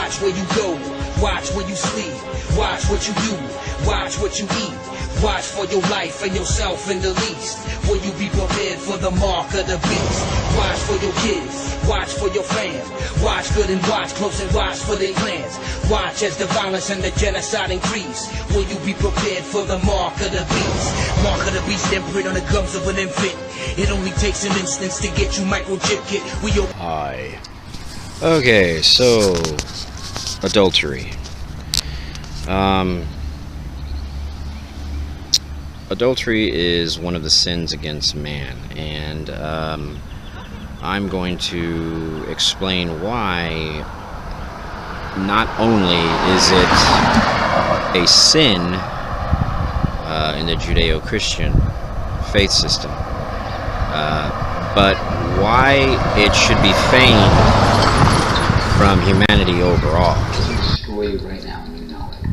Watch where you go, watch where you sleep, watch what you do, watch what you eat. Watch for your life and yourself in the least. Will you be prepared for the mark of the beast? Watch for your kids, watch for your fam. Watch good and watch close and watch for their plans. Watch as the violence and the genocide increase. Will you be prepared for the mark of the beast? Mark of the beast imprint on the gums of an infant. It only takes an instance to get you microchip kit. Hi. Okay, so adultery. Adultery is one of the sins against man, and I'm going to explain why not only is it a sin in the Judeo-Christian faith system, but why it should be feigned from humanity overall. I'll destroy you right now, and you know it.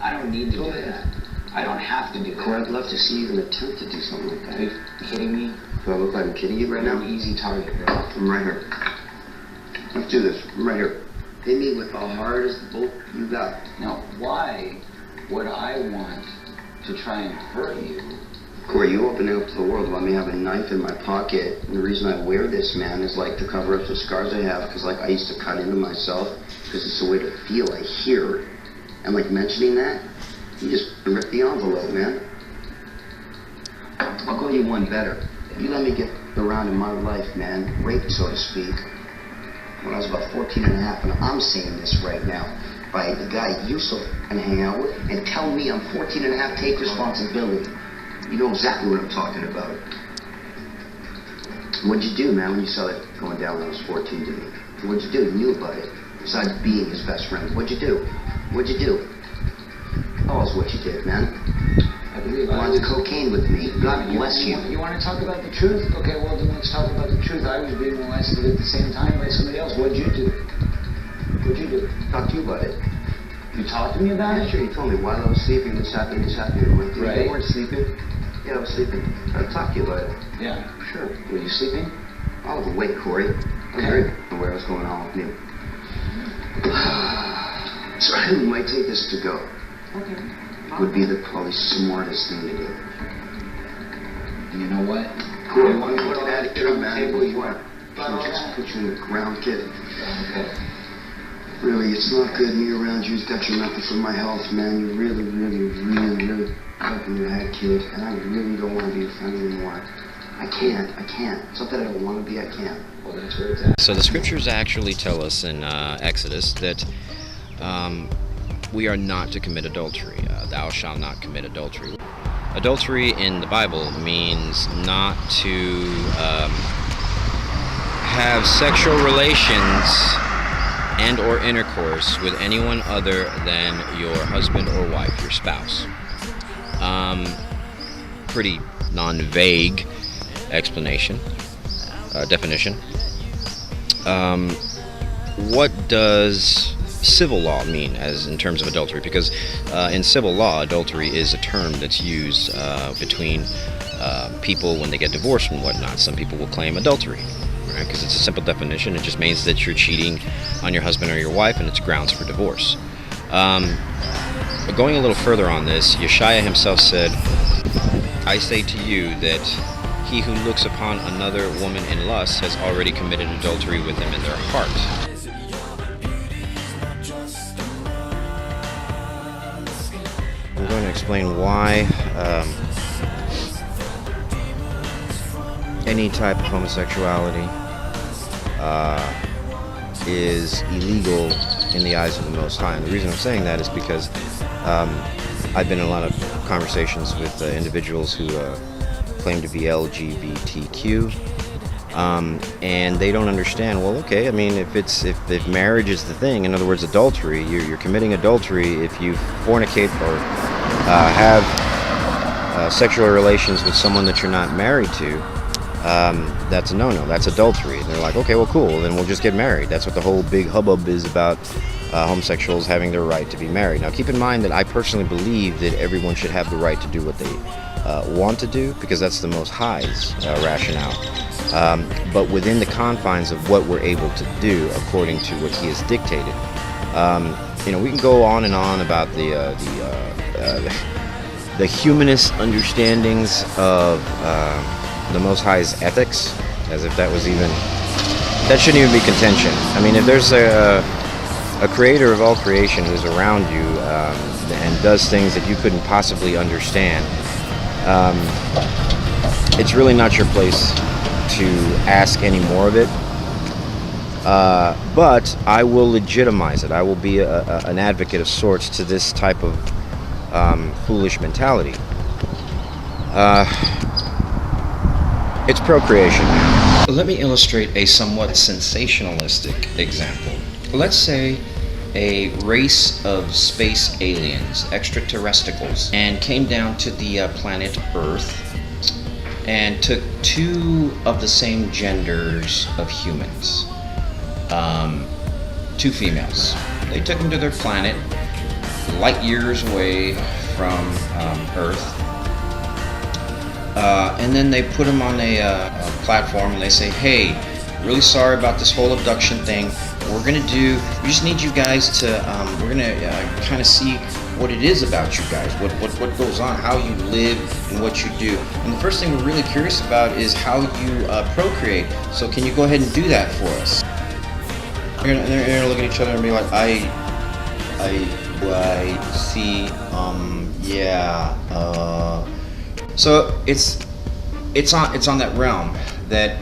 I don't need to do that. I don't have to do that. I'd love to see you even attempt to do something like that. Are you kidding me? Do I look like I'm kidding you right now? You're an easy target, bro. I'm right here. Let's do this. I'm right here. Hit me with the hardest bolt you got. Now, why would I want to try and hurt you? Corey, you open it up to the world about me having a knife in my pocket. And the reason I wear this, man, is like to cover up the scars I have. Because like I used to cut into myself. Because it's a way to feel. I hear. And like mentioning that, you just rip the envelope, man. I'll go you one better. You let me get around in my life, man. Rape, so to speak. When I was about 14 and a half, and I'm saying this right now, by the guy you so and hang out with, and tell me I'm 14 and a half, take responsibility. You know exactly what I'm talking about. What'd you do, man, when you saw it going down when I was 14 to me? What'd you do? You knew about it. Besides being his best friend. What'd you do? What'd you do? Oh, that's what you did, man. I believe you wanted cocaine with me. God bless you. You want to talk about the truth? Okay, well, then let's talk about the truth. I was being molested at the same time by somebody else. What'd you do? What'd you do? Talk to you about it. You talked to me about it? Sure, you told me while I was sleeping, this happened, this happened. Right. You weren't sleeping? Yeah, I was sleeping. I'll talk to you about it. Yeah. Sure. Were you sleeping? I was awake, Corey. I was very aware what's going on with me. So we might take this to go. Okay. Would be the probably smartest thing to do. You know what? Cool. You want to put an attitude, man? You want to just put you in the ground, kid. Okay. Really, it's not good me around you. It's got your nothing for my health, man. You're really up in your head, kid. And I really don't want to be your friend anymore. I can't. It's not that I don't want to be, I can't. Well, that's where it's at. So the scriptures actually tell us in Exodus that we are not to commit adultery. Thou shalt not commit adultery. Adultery in the Bible means not to have sexual relations and or intercourse with anyone other than your husband or wife, your spouse. Pretty non-vague explanation, definition. What does civil law mean as in terms of adultery? Because in civil law, adultery is a term that's used between people when they get divorced and whatnot. Some people will claim adultery, right? Because it's a simple definition. It just means that you're cheating on your husband or your wife, and it's grounds for divorce. But going a little further on this, Yeshaya himself said, I say to you that he who looks upon another woman in lust has already committed adultery with him in their heart. I'm going to explain why any type of homosexuality is illegal in the eyes of the Most High. And the reason I'm saying that is because I've been in a lot of conversations with individuals who claim to be LGBTQ, and they don't understand. Well, okay, I mean, if marriage is the thing, in other words, adultery, you're committing adultery if you fornicate or have sexual relations with someone that you're not married to. That's a no-no. That's adultery. And they're like, okay, well, cool. Then we'll just get married. That's what the whole big hubbub is about. Homosexuals having their right to be married. Now, keep in mind that I personally believe that everyone should have the right to do what they want to do, because that's the Most High's rationale. But within the confines of what we're able to do according to what He has dictated. We can go on and on about the humanist understandings of the Most High's ethics, as if that shouldn't even be contention. I mean, if there's a creator of all creation who's around you and does things that you couldn't possibly understand, it's really not your place to ask any more of it. But I will legitimize it. I will be an advocate of sorts to this type of foolish mentality. It's procreation. Let me illustrate a somewhat sensationalistic example. Let's say a race of space aliens, extraterrestrials, and came down to the planet Earth and took two of the same genders of humans, two females. They took them to their planet, light years away from Earth, and then they put them on a platform and they say, hey, really sorry about this whole abduction thing. We just need you guys to, we're gonna kind of see what it is about you guys, what goes on, how you live and what you do. And the first thing we're really curious about is how you procreate. So can you go ahead and do that for us? They're gonna look at each other and be like, I see, yeah. So it's on that realm that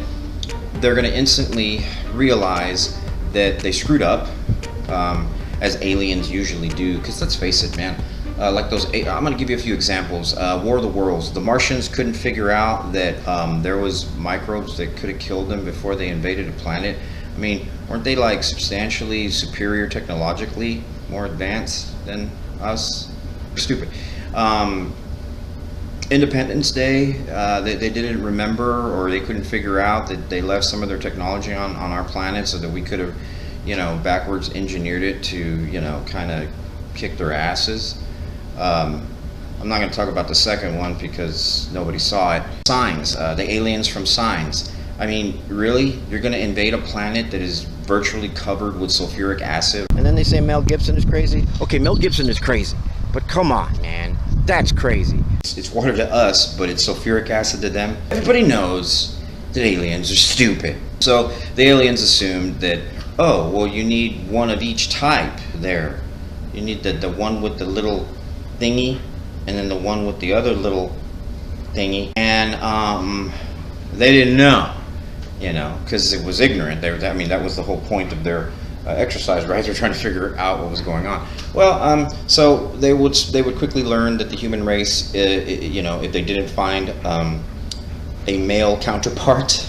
they're gonna instantly realize that they screwed up, as aliens usually do. Because let's face it, man, like those, I'm gonna give you a few examples. War of the Worlds. The Martians couldn't figure out that there was microbes that could have killed them before they invaded a planet. I mean, weren't they like substantially superior technologically, more advanced than us? Stupid. Independence Day, they didn't remember, or they couldn't figure out that they left some of their technology on our planet so that we could have, backwards engineered it to, kind of kick their asses. I'm not going to talk about the second one because nobody saw it. Signs, the aliens from Signs. I mean, really? You're going to invade a planet that is virtually covered with sulfuric acid? And then they say Mel Gibson is crazy? Okay, Mel Gibson is crazy, but come on, man. That's crazy. It's water to us, but it's sulfuric acid to them. Everybody knows that aliens are stupid. So the aliens assumed that, oh, well, you need one of each type there. You need the one with the little thingy, and then the one with the other little thingy. And they didn't know, because it was ignorant. That was the whole point of their exercise, right? They're trying to figure out what was going on. Well, so they would quickly learn that the human race, if they didn't find a male counterpart,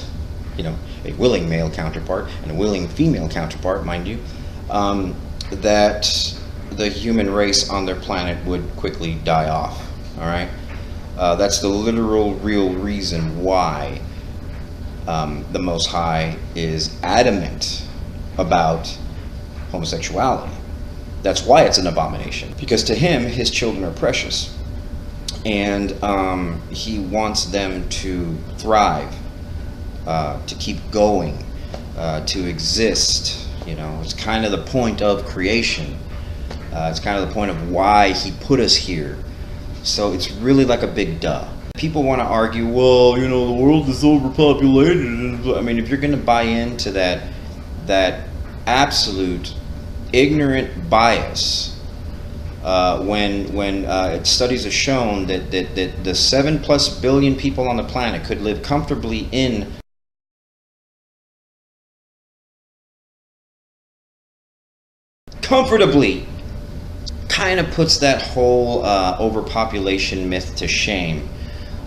a willing male counterpart and a willing female counterpart, mind you, that the human race on their planet would quickly die off. All right, that's the literal, real reason why the Most High is adamant about homosexuality. That's why it's an abomination, because to him, his children are precious, and he wants them to thrive, to keep going, to exist. It's kind of the point of creation. It's kind of the point of why he put us here. So it's really like a big duh. People want to argue, well, the world is overpopulated. I mean, if you're going to buy into that absolute ignorant bias, when studies have shown that the 7+ billion people on the planet could live comfortably in kind of puts that whole overpopulation myth to shame.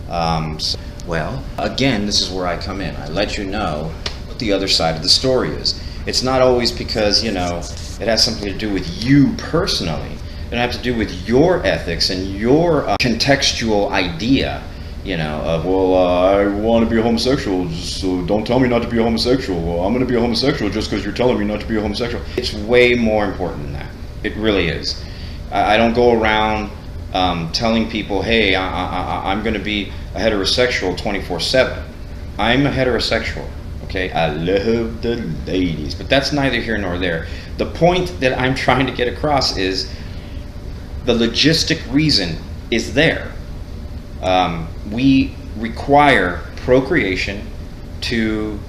Well, again, this is where I come in. I let you know what the other side of the story is. It's not always because, it has something to do with you personally. It has to do with your ethics and your contextual idea, of, well, I want to be a homosexual, so don't tell me not to be a homosexual. Well, I'm going to be a homosexual just because you're telling me not to be a homosexual. It's way more important than that. It really is. I don't go around telling people, hey, I'm going to be a heterosexual 24/7. I'm a heterosexual. Okay, I love the ladies, but that's neither here nor there. The point that I'm trying to get across is the logistic reason is there. We require procreation to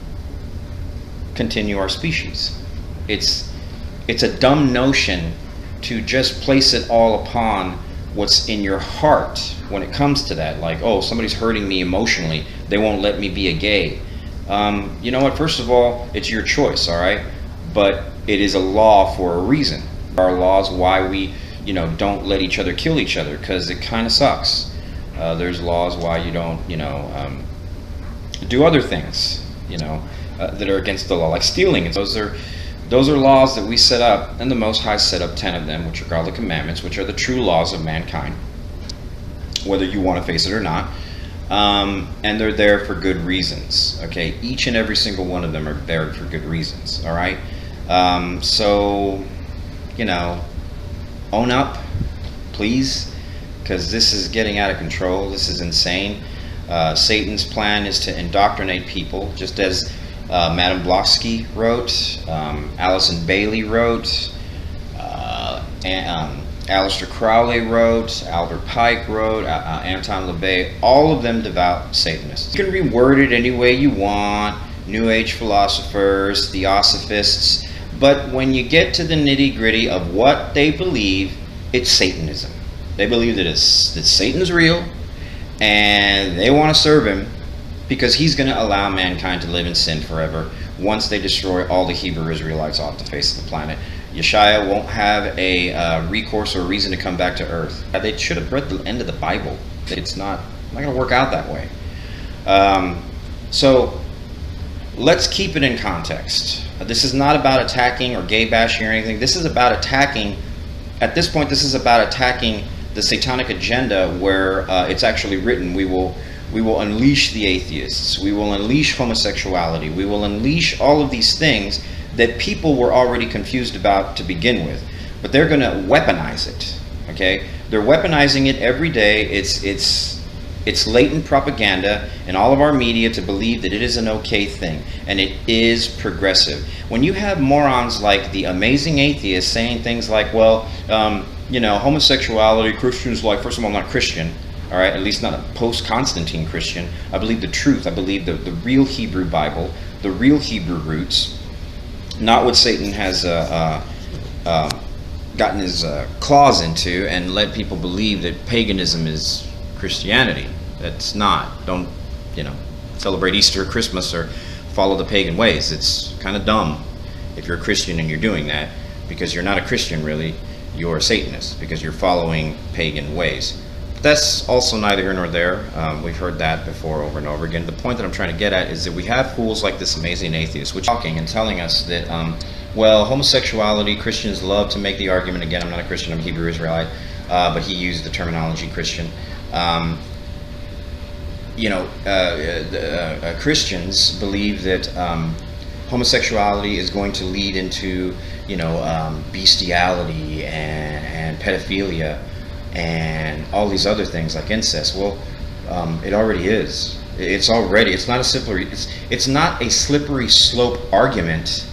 continue our species. It's a dumb notion to just place it all upon what's in your heart when it comes to that. Like, oh, somebody's hurting me emotionally, they won't let me be a gay. You know what? First of all, it's your choice, all right? But it is a law for a reason. There are laws why we, don't let each other kill each other, because it kind of sucks. There's laws why you don't, do other things, that are against the law, like stealing. And those are laws that we set up, and the Most High set up 10 of them, which are called the commandments, which are the true laws of mankind, whether you want to face it or not. And they're there for good reasons. Okay, each and every single one of them are there for good reasons. All right, so own up, please, because this is getting out of control. This is insane. Satan's plan is to indoctrinate people, just as Madame Blavatsky wrote, Alison Bailey wrote, Aleister Crowley wrote, Albert Pike wrote, Anton LaVey, all of them devout Satanists. You can reword it any way you want, New Age philosophers, theosophists, but when you get to the nitty-gritty of what they believe, it's Satanism. They believe that Satan's real, and they want to serve him because he's going to allow mankind to live in sin forever once they destroy all the Hebrew Israelites off the face of the planet. Yeshua won't have a recourse or reason to come back to earth. They should have read the end of the Bible. It's not going to work out that way. So let's keep it in context. This is not about attacking or gay bashing or anything. This is about attacking, at this point, this is about attacking the satanic agenda where it's actually written, we will unleash the atheists, we will unleash homosexuality, we will unleash all of these things that people were already confused about to begin with, but they're going to weaponize it. Okay, they're weaponizing it every day. It's latent propaganda in all of our media to believe that it is an okay thing, and it is progressive. When you have morons like the Amazing Atheist saying things like, well, homosexuality, Christians like, first of all, I'm not Christian, all right, at least not a post-Constantine Christian. I believe the truth. I believe the real Hebrew Bible, the real Hebrew roots, not what Satan has gotten his claws into and led people believe that paganism is Christianity. That's not. Don't, celebrate Easter or Christmas or follow the pagan ways. It's kind of dumb if you're a Christian and you're doing that, because you're not a Christian really. You're a Satanist because you're following pagan ways. But that's also neither here nor there. We've heard that before over and over again. The point that I'm trying to get at is that we have fools like this Amazing Atheist, which talking and telling us that, well, homosexuality, Christians love to make the argument. Again, I'm not a Christian, I'm a Hebrew Israelite, but he used the terminology Christian. Christians believe that homosexuality is going to lead into, bestiality and pedophilia and all these other things like incest. Well, it already is. It's not a slippery slope argument.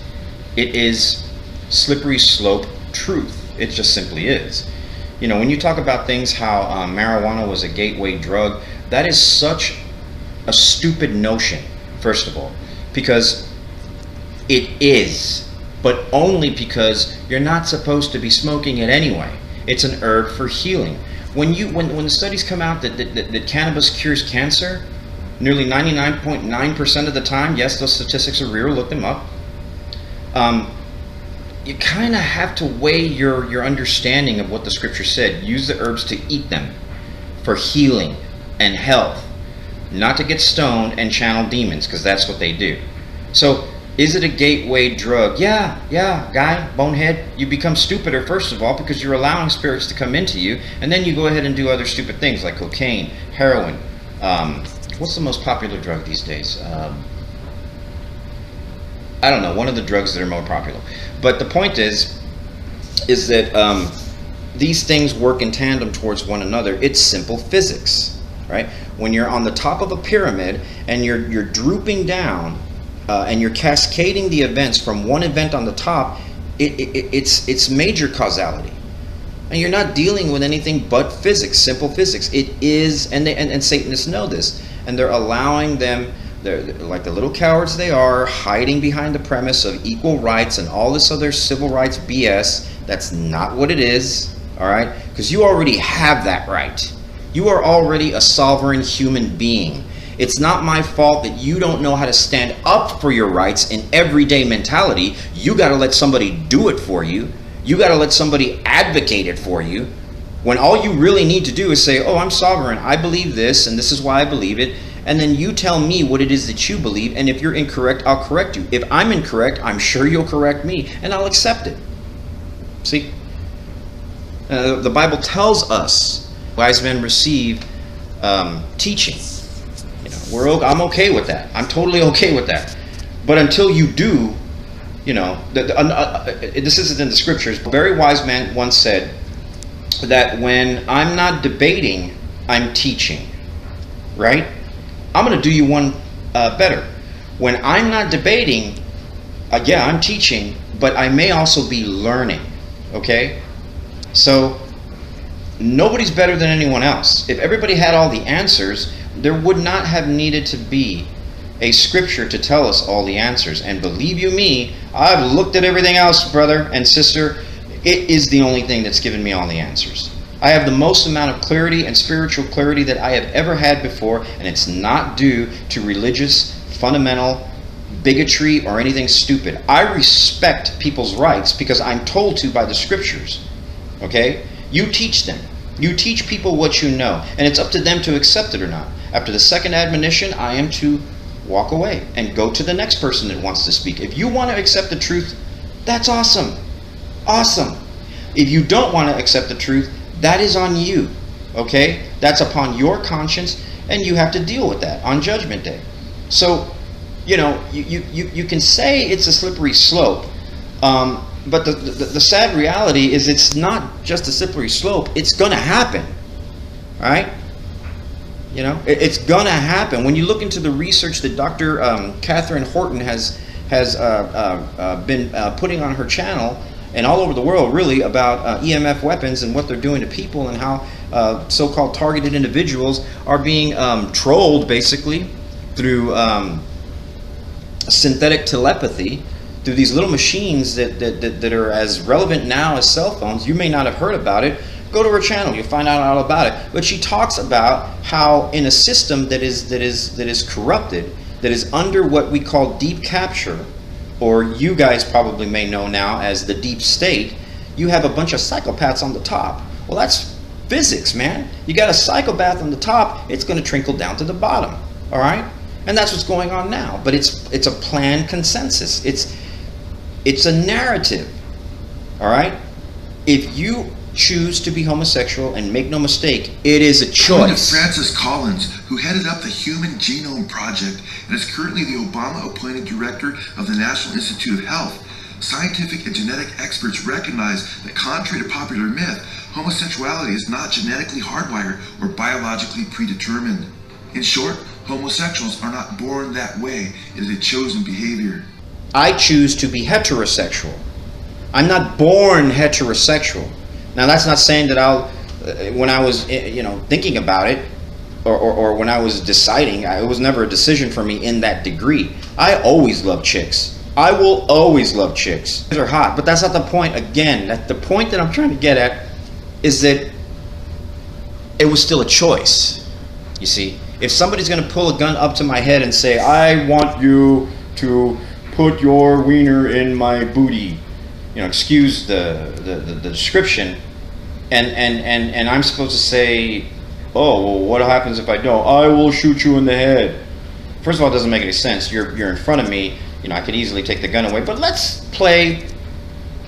It is slippery slope truth. It just simply is. When you talk about things how marijuana was a gateway drug, that is such a stupid notion, first of all, because it is, but only because you're not supposed to be smoking it anyway. It's an herb for healing. When the studies come out that cannabis cures cancer, nearly 99.9% of the time, yes, those statistics are real, look them up, you kind of have to weigh your understanding of what the scripture said. Use the herbs to eat them for healing and health, not to get stoned and channel demons, because that's what they do. So is it a gateway drug? Yeah, guy, bonehead, you become stupider, first of all, because you're allowing spirits to come into you, and then you go ahead and do other stupid things like cocaine, heroin. What's the most popular drug these days? I don't know, one of the drugs that are more popular. But the point is that these things work in tandem towards one another. It's simple physics, right? When you're on the top of a pyramid and you're drooping down and you're cascading the events from one event on the top, it's major causality. And you're not dealing with anything but physics, simple physics. It is, and Satanists know this, and they're allowing them, they're like the little cowards they are, hiding behind the premise of equal rights and all this other civil rights BS. That's not what it is, all right? Because you already have that right. You are already a sovereign human being. It's not my fault that you don't know how to stand up for your rights in everyday mentality. You got to let somebody do it for you. You got to let somebody advocate it for you, when all you really need to do is say, oh, I'm sovereign, I believe this, and this is why I believe it, and then you tell me what it is that you believe, and if you're incorrect, I'll correct you. If I'm incorrect, I'm sure you'll correct me, and I'll accept it. See? The Bible tells us wise men receive teaching. You know, I'm okay with that. I'm totally okay with that. But until you do, you know, this isn't in the scriptures. A very wise man once said that when I'm not debating, I'm teaching. Right? I'm going to do you one better. When I'm not debating, yeah, I'm teaching, but I may also be learning. Okay? So nobody's better than anyone else. If everybody had all the answers, there would not have needed to be a scripture to tell us all the answers. And believe you me, I've looked at everything else, brother and sister. It is the only thing that's given me all the answers. I have the most amount of clarity and spiritual clarity that I have ever had before, and it's not due to religious, fundamental bigotry or anything stupid. I respect people's rights because I'm told to by the scriptures. Okay? You teach them. You teach people what you know, and it's up to them to accept it or not. After the second admonition, I am to walk away and go to the next person that wants to speak. If you want to accept the truth, that's awesome. Awesome. If you don't want to accept the truth, that is on you. Okay? That's upon your conscience, and you have to deal with that on Judgment Day. So, you know, you can say it's a slippery slope, but the sad reality is it's not just a slippery slope. It's going to happen. All right? You know, it's going to happen. When you look into the research that Dr. Catherine Horton has been putting on her channel and all over the world, really, about EMF weapons and what they're doing to people and how so-called targeted individuals are being trolled, basically, through synthetic telepathy, through these little machines that are as relevant now as cell phones. You may not have heard about it. Go to her channel, you'll find out all about it. But she talks about how in a system that is corrupted, that is under what we call deep capture, or you guys probably may know now as the deep state, you have a bunch of psychopaths on the top. Well, that's physics, man. You got a psychopath on the top, it's going to trickle down to the bottom. All right? And that's what's going on now. But it's a planned consensus. It's a narrative. All right? If you choose to be homosexual, and make no mistake, it is a choice. Francis Collins, who headed up the Human Genome Project and is currently the Obama-appointed director of the National Institute of Health, scientific and genetic experts recognize that, contrary to popular myth, homosexuality is not genetically hardwired or biologically predetermined. In short, homosexuals are not born that way. It is a chosen behavior. I choose to be heterosexual. I'm not born heterosexual. Now, that's not saying that when I was, thinking about it, or when I was deciding, it was never a decision for me in that degree. I always love chicks. I will always love chicks. They're hot, but that's not the point. Again, the point that I'm trying to get at is that it was still a choice. You see, if somebody's going to pull a gun up to my head and say, I want you to put your wiener in my booty, excuse the description, and I'm supposed to say, oh, well, what happens if I don't? I will shoot you in the head. First of all, it doesn't make any sense. You're in front of me. I could easily take the gun away. But let's play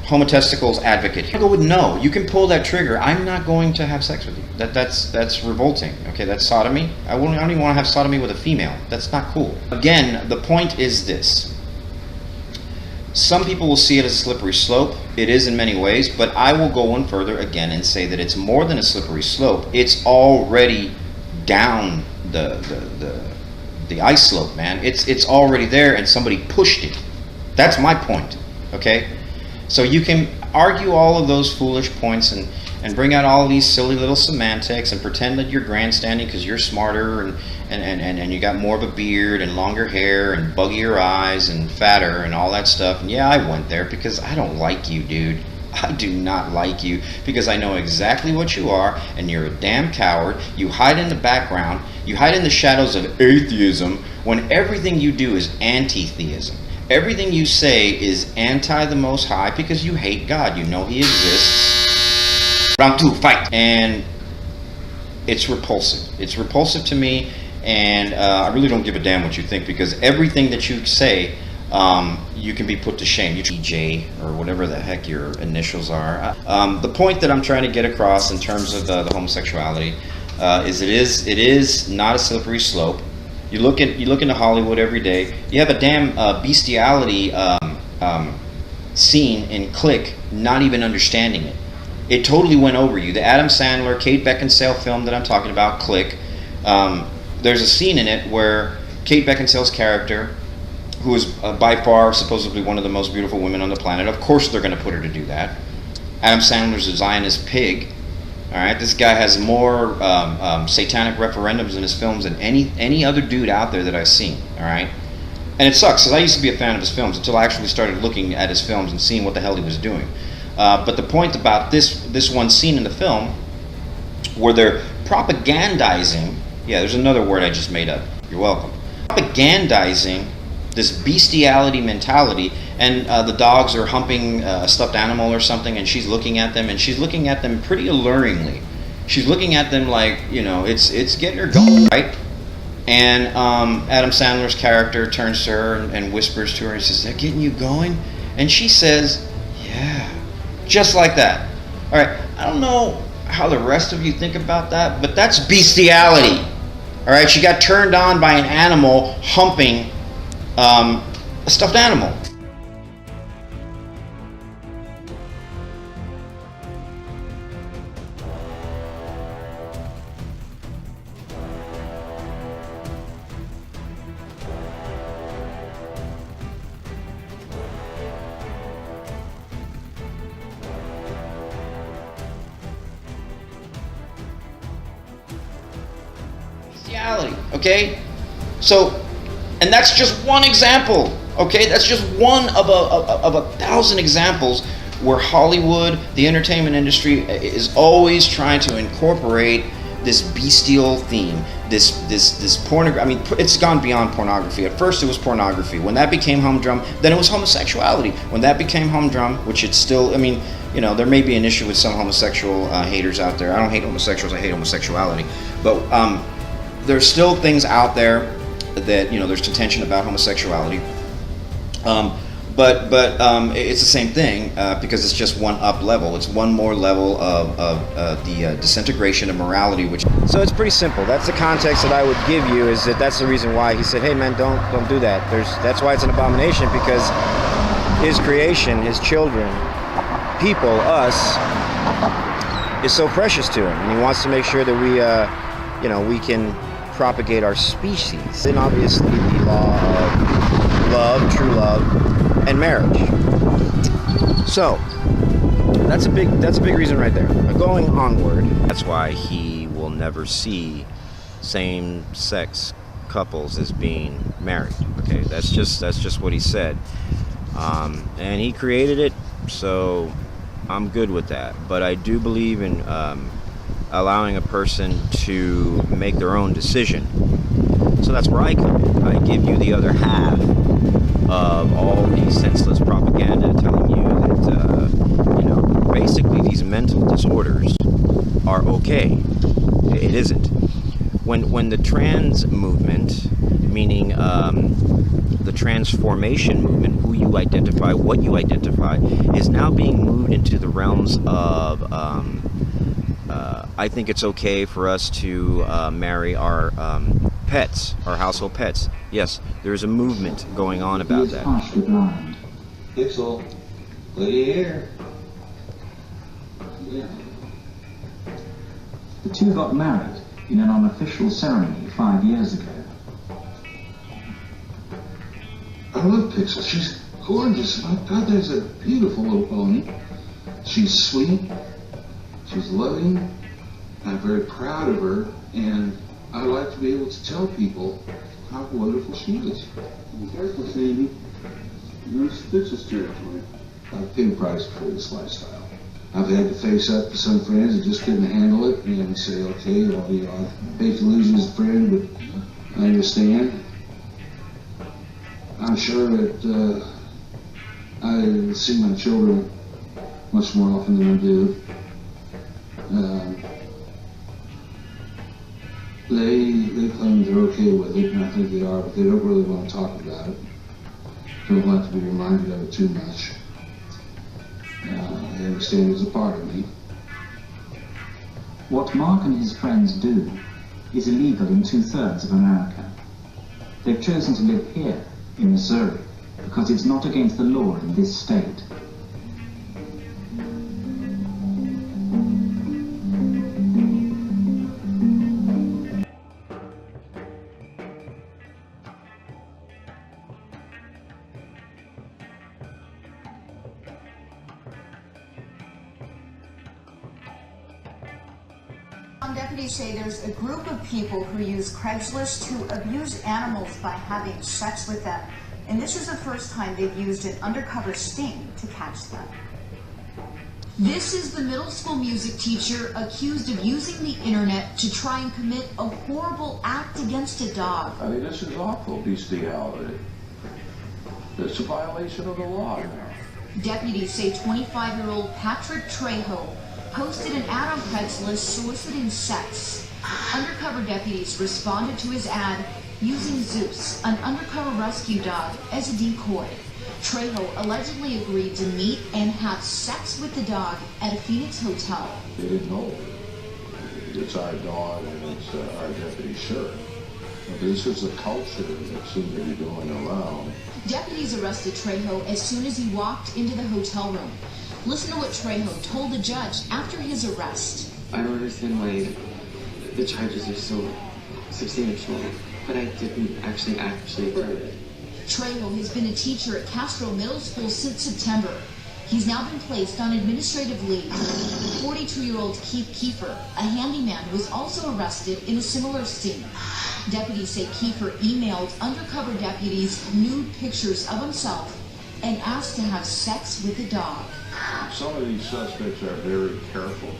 homotesticles advocate. I go with no. You can pull that trigger. I'm not going to have sex with you. That's revolting. Okay, that's sodomy. I don't even want to have sodomy with a female. That's not cool. Again, the point is this. Some people will see it as a slippery slope. It is in many ways, but I will go one further again and say that it's more than a slippery slope. It's already down the ice slope, man. It's already there, and somebody pushed it. That's my point. Okay, so you can argue all of those foolish points and bring out all these silly little semantics and pretend that you're grandstanding because you're smarter and you got more of a beard and longer hair and buggier eyes and fatter and all that stuff. And yeah, I went there because I don't like you, dude. I do not like you because I know exactly what you are, and you're a damn coward. You hide in the background. You hide in the shadows of atheism when everything you do is anti-theism. Everything you say is anti the Most High because you hate God. You know He exists. Round 2, fight. And it's repulsive. It's repulsive to me, and I really don't give a damn what you think, because everything that you say, you can be put to shame. You TJ, or whatever the heck your initials are. The point that I'm trying to get across in terms of the homosexuality is it is not a slippery slope. You look into Hollywood every day. You have a damn bestiality scene in Click, not even understanding it. It totally went over you. The Adam Sandler, Kate Beckinsale film that I'm talking about, Click. There's a scene in it where Kate Beckinsale's character, who is by far supposedly one of the most beautiful women on the planet, of course they're going to put her to do that. Adam Sandler's a Zionist pig. All right, this guy has more satanic referendums in his films than any other dude out there that I've seen. All right, and it sucks because I used to be a fan of his films until I actually started looking at his films and seeing what the hell he was doing. But the point about this one scene in the film, where they're propagandizing, yeah, there's another word I just made up. You're welcome. Propagandizing this bestiality mentality, and the dogs are humping a stuffed animal or something, and she's looking at them, and she's looking at them pretty alluringly. She's looking at them like, you know, it's getting her going, right? And Adam Sandler's character turns to her and whispers to her and says, "They're getting you going?" And she says, "Yeah," just like that. All right, I don't know how the rest of you think about that, but that's bestiality. All right, she got turned on by an animal humping a stuffed animal. Bestiality, okay? So, and that's just one example, okay? That's just one of a thousand examples where Hollywood, the entertainment industry, is always trying to incorporate this bestial theme, this pornography. I mean, it's gone beyond pornography. At first it was pornography. When that became humdrum, then it was homosexuality. When that became humdrum, which it's still, I mean, you know, there may be an issue with some homosexual haters out there. I don't hate homosexuals, I hate homosexuality. But there's still things out there that, you know, there's contention about homosexuality. But it's the same thing because it's just one up level. It's one more level of the disintegration of morality. So it's pretty simple. That's the context that I would give you. Is that's the reason why he said, "Hey man, don't do that." That's why it's an abomination, because his creation, his children, people, us, is so precious to him, and he wants to make sure that we can propagate our species. And obviously the law of love, true love, and marriage. So that's a big reason right there. But going onward, that's why he will never see same-sex couples as being married. Okay, that's just what he said, and he created it, so I'm good with that. But I do believe in allowing a person to make their own decision. So that's where I come in. I give you the other half of all these senseless propaganda telling you that, basically these mental disorders are okay. It isn't. When the trans movement, meaning the transformation movement, who you identify, what you identify, is now being moved into the realms of I think it's okay for us to marry our pets, our household pets. Yes, there's a movement going on about that. Pixel, lady here. Yeah. The two got married in an unofficial ceremony 5 years ago. I love Pixel. She's gorgeous. My God, there's a beautiful little pony. She's sweet. She's loving. I'm very proud of her, and I like to be able to tell people how wonderful she is. Be careful, Sandy. You're Pixel's territory. I've paid a price for this lifestyle. I've had to face up to some friends that just couldn't handle it and say, okay, well, I hate to lose you as a friend, but I understand. I'm sure that I see my children much more often than I do. They claim they're okay with it, and I think they are, but they don't really want to talk about it. Don't like to be reminded of it too much. They understand it's a part of me. What Mark and his friends do is illegal in 2/3 of America. They've chosen to live here, in Missouri, because it's not against the law in this state. Deputies say there's a group of people who use Craigslist to abuse animals by having sex with them. And this is the first time they've used an undercover sting to catch them. This is the middle school music teacher accused of using the internet to try and commit a horrible act against a dog. I mean, this is awful bestiality. It's a violation of the law now. Deputies say 25-year-old Patrick Trejo posted an ad on Craigslist soliciting sex. Undercover deputies responded to his ad using Zeus, an undercover rescue dog, as a decoy. Trejo allegedly agreed to meet and have sex with the dog at a Phoenix hotel. They didn't know. It's our dog and it's our deputy's shirt. This is a culture that seems to be going around. Deputies arrested Trejo as soon as he walked into the hotel room. Listen to what Trejo told the judge after his arrest. I don't understand why the charges are so substantial, but I didn't actually do it. Trejo has been a teacher at Castro Middle School since September. He's now been placed on administrative leave. 42-year-old Keith Kiefer, a handyman, was also arrested in a similar sting. Deputies say Kiefer emailed undercover deputies nude pictures of himself and asked to have sex with the dog. Some of these suspects are very careful.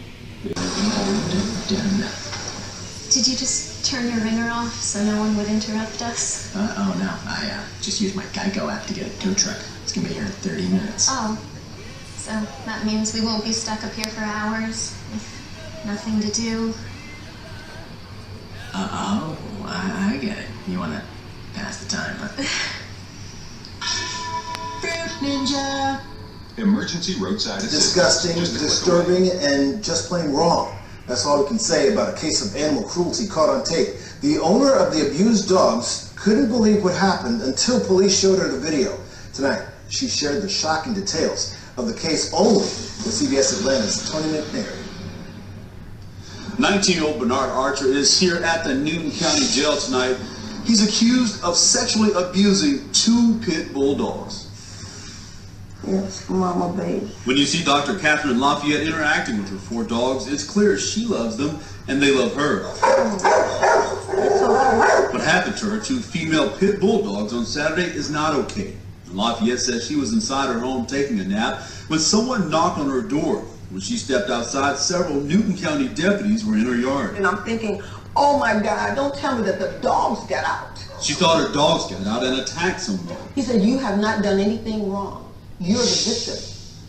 Did you just turn your ringer off so no one would interrupt us? Oh no, I just used my Geico app to get a tow truck. It's gonna be here in 30 minutes. Oh, so that means we won't be stuck up here for hours with nothing to do. I get it. You wanna pass the time, huh? Fruit Ninja! Emergency roadside assistance. Disgusting, disturbing, and just plain wrong. That's all we can say about a case of animal cruelty caught on tape. The owner of the abused dogs couldn't believe what happened until police showed her the video. Tonight, she shared the shocking details of the case only with CBS Atlanta's Tony McNair. 19-year-old Bernard Archer is here at the Newton County Jail tonight. He's accused of sexually abusing 2 pit bull dogs. Yes, Mama, baby. When you see Dr. Catherine Lafayette interacting with her 4 dogs, it's clear she loves them and they love her. What happened to her 2 female pit bull dogs on Saturday is not okay. And Lafayette says she was inside her home taking a nap when someone knocked on her door. When she stepped outside, several Newton County deputies were in her yard. And I'm thinking, oh my God, don't tell me that the dogs got out. She thought her dogs got out and attacked someone. He said, you have not done anything wrong. You're the victim.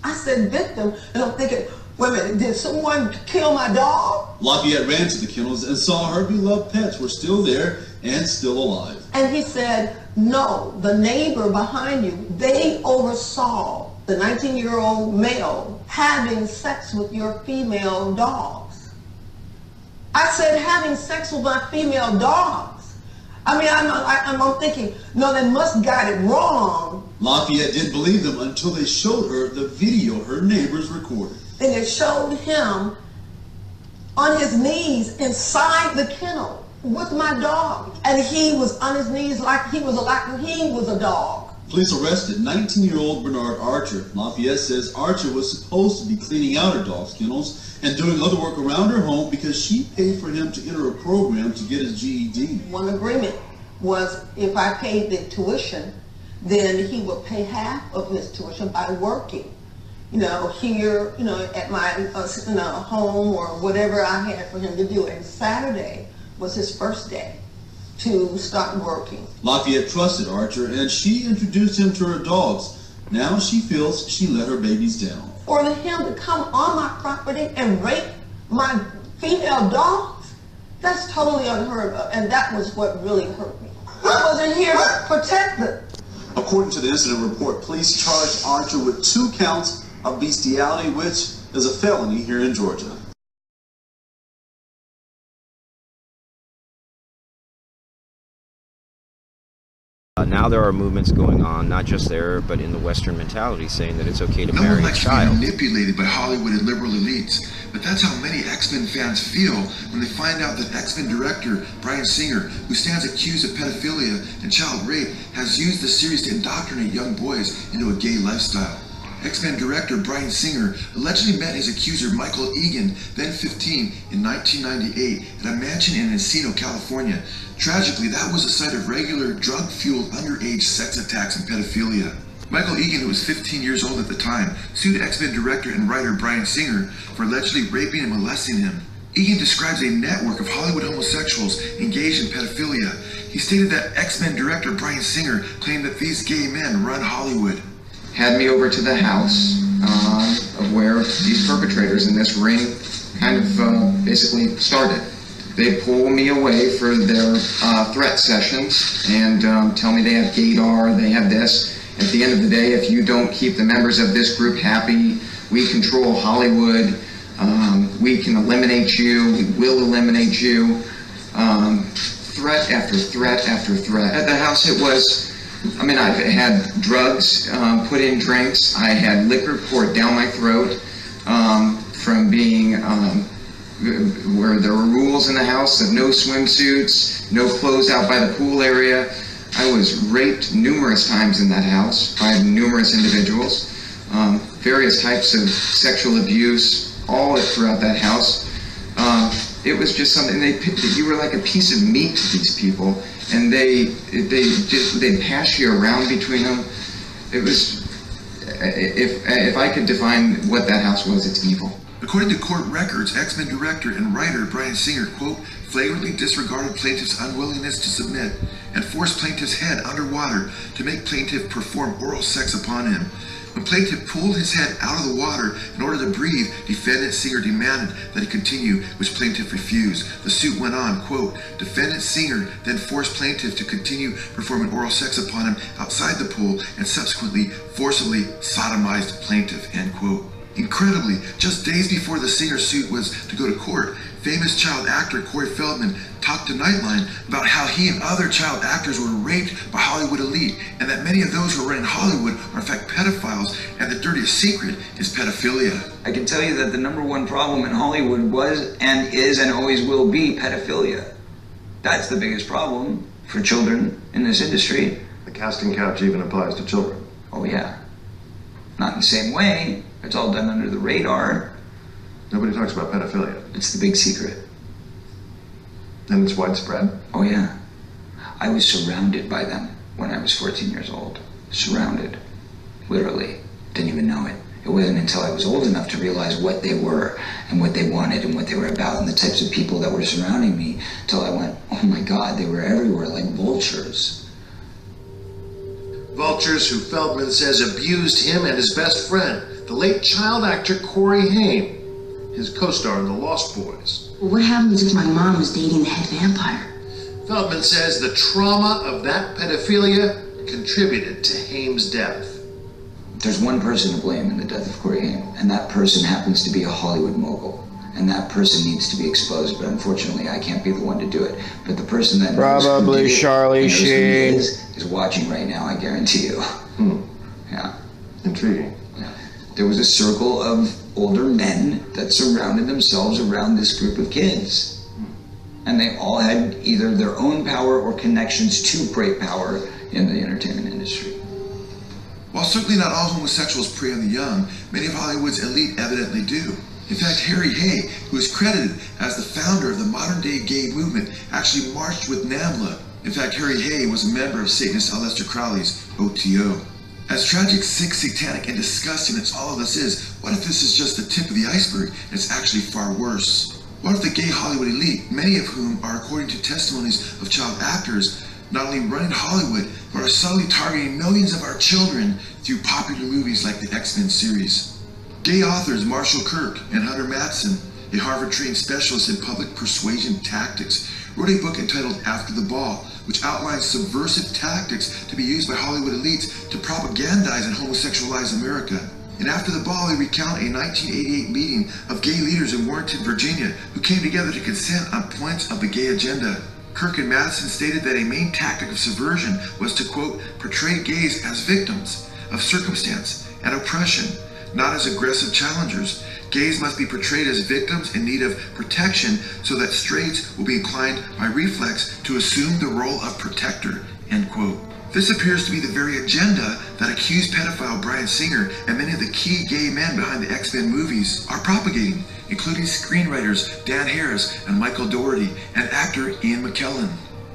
I said victim, and I'm thinking, wait a minute, did someone kill my dog? Lafayette ran to the kennels and saw her beloved pets were still there and still alive. And he said, no, the neighbor behind you, they oversaw the 19-year-old male having sex with your female dogs. I said, having sex with my female dogs. I mean, I'm thinking, no, they must got it wrong. Lafayette didn't believe them until they showed her the video her neighbors recorded. And they showed him on his knees inside the kennel with my dog. And he was on his knees like he was a dog. Police arrested 19-year-old Bernard Archer. Lafayette says Archer was supposed to be cleaning out her dog's kennels and doing other work around her home because she paid for him to enter a program to get his GED. One agreement was if I paid the tuition, then he would pay half of his tuition by working. You know, here, you know, at my home or whatever I had for him to do. And Saturday was his first day to start working. Lafayette trusted Archer and she introduced him to her dogs. Now she feels she let her babies down. For him to come on my property and rape my female dogs, that's totally unheard of, and that was what really hurt me. I wasn't here to protect them. According to the incident report, police charged Archer with 2 counts of bestiality, which is a felony here in Georgia. Now there are movements going on, not just there, but in the Western mentality, saying that it's okay to marry a child. No one likes to be manipulated by Hollywood and liberal elites, but that's how many X-Men fans feel when they find out that X-Men director Bryan Singer, who stands accused of pedophilia and child rape, has used the series to indoctrinate young boys into a gay lifestyle. X-Men director Bryan Singer allegedly met his accuser Michael Egan, then 15, in 1998 at a mansion in Encino, California. Tragically, that was the site of regular drug-fueled underage sex attacks and pedophilia. Michael Egan, who was 15 years old at the time, sued X-Men director and writer Bryan Singer for allegedly raping and molesting him. Egan describes a network of Hollywood homosexuals engaged in pedophilia. He stated that X-Men director Bryan Singer claimed that these gay men run Hollywood. Had me over to the house of where these perpetrators in this ring kind of basically started. They pull me away for their threat sessions and tell me they have gaydar, they have this. At the end of the day, if you don't keep the members of this group happy, we control Hollywood, we can eliminate you, we will eliminate you. Threat after threat after threat. At the house it was, I mean, I've had drugs put in drinks, I had liquor poured down my throat from being where there were rules in the house of no swimsuits, no clothes out by the pool area. I was raped numerous times in that house by numerous individuals, various types of sexual abuse, all throughout that house. It was just something, you were like a piece of meat to these people, and they'd pass you around between them. It was, if I could define what that house was, it's evil. According to court records, X-Men director and writer Bryan Singer, quote, flagrantly disregarded plaintiff's unwillingness to submit and forced plaintiff's head underwater to make plaintiff perform oral sex upon him. When plaintiff pulled his head out of the water in order to breathe, defendant Singer demanded that he continue, which plaintiff refused. The suit went on, quote, defendant Singer then forced plaintiff to continue performing oral sex upon him outside the pool and subsequently forcibly sodomized plaintiff, end quote. Incredibly, just days before the Singer suit was to go to court, famous child actor Corey Feldman talked to Nightline about how he and other child actors were raped by Hollywood elite, and that many of those who are running Hollywood are in fact pedophiles, and the dirtiest secret is pedophilia. I can tell you that the #1 problem in Hollywood was and is and always will be pedophilia. That's the biggest problem for children in this industry. The casting couch even applies to children. Oh yeah. Not in the same way. It's all done under the radar. Nobody talks about pedophilia. It's the big secret. And it's widespread? Oh yeah. I was surrounded by them when I was 14 years old. Surrounded. Literally. Didn't even know it. It wasn't until I was old enough to realize what they were and what they wanted and what they were about and the types of people that were surrounding me till I went, oh my God, they were everywhere like vultures. Vultures who Feldman says abused him and his best friend, the late child actor Corey Haim, his co-star in The Lost Boys. What happens if my mom was dating the head vampire? Feldman says the trauma of that pedophilia contributed to Haim's death. There's one person to blame in the death of Corey Haim, and that person happens to be a Hollywood mogul. and that person needs to be exposed, but unfortunately I can't be the one to do it. But the person that Probably knows who did it, Charlie and knows who he Sheen is watching right now, I guarantee you. Yeah. Intriguing. There was a circle of older men that surrounded themselves around this group of kids. And they all had either their own power or connections to great power in the entertainment industry. While certainly not all homosexuals prey on the young, many of Hollywood's elite evidently do. In fact, Harry Hay, who is credited as the founder of the modern-day gay movement, actually marched with NAMBLA. In fact, Harry Hay was a member of Satanist Aleister Crowley's OTO. As tragic, sick, satanic, and disgusting as all of this is, what if this is just the tip of the iceberg and it's actually far worse? What if the gay Hollywood elite, many of whom are, according to testimonies of child actors, not only running Hollywood, but are subtly targeting millions of our children through popular movies like the X-Men series? Gay authors Marshall Kirk and Hunter Madsen, a Harvard-trained specialist in public persuasion tactics, wrote a book entitled After the Ball, which outlines subversive tactics to be used by Hollywood elites to propagandize and homosexualize America. And After the Ball, they recount a 1988 meeting of gay leaders in Warrenton, Virginia, who came together to consent on points of the gay agenda. Kirk and Madsen stated that a main tactic of subversion was to, quote, portray gays as victims of circumstance and oppression, not as aggressive challengers. Gays must be portrayed as victims in need of protection so that straights will be inclined by reflex to assume the role of protector, end quote. This appears to be the very agenda that accused pedophile Bryan Singer and many of the key gay men behind the X-Men movies are propagating, including screenwriters Dan Harris and Michael Dougherty and actor Ian McKellen.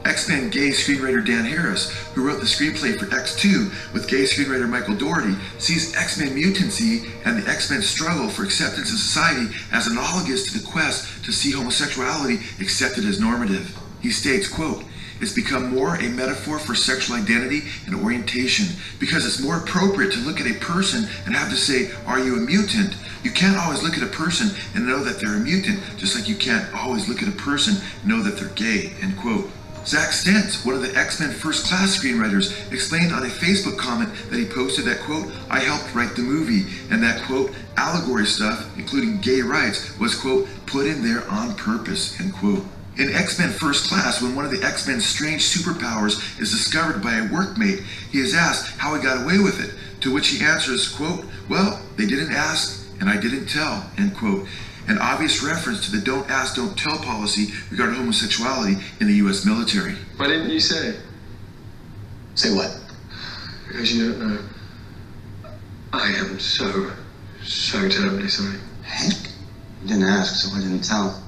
X-Men gay screenwriter Dan Harris, who wrote the screenplay for X2 with gay screenwriter Michael Dougherty, sees X-Men mutancy and the X-Men struggle for acceptance in society as analogous to the quest to see homosexuality accepted as normative. He states, quote, it's become more a metaphor for sexual identity and orientation because it's more appropriate to look at a person and have to say, are you a mutant? You can't always look at a person and know that they're a mutant, just like you can't always look at a person and know that they're gay, end quote. Zach Stentz, one of the X-Men First Class screenwriters, explained on a Facebook comment that he posted that, quote, I helped write the movie, and that, quote, allegory stuff, including gay rights, was, quote, put in there on purpose, end quote. In X-Men First Class, when one of the X-Men's strange superpowers is discovered by a workmate, he is asked how he got away with it, to which he answers, quote, well, they didn't ask, and I didn't tell, end quote. An obvious reference to the don't ask, don't tell policy regarding homosexuality in the U.S. military. Why didn't you say? Say what? Because you don't know. I am so terribly sorry. Hank? You didn't ask, so I didn't tell.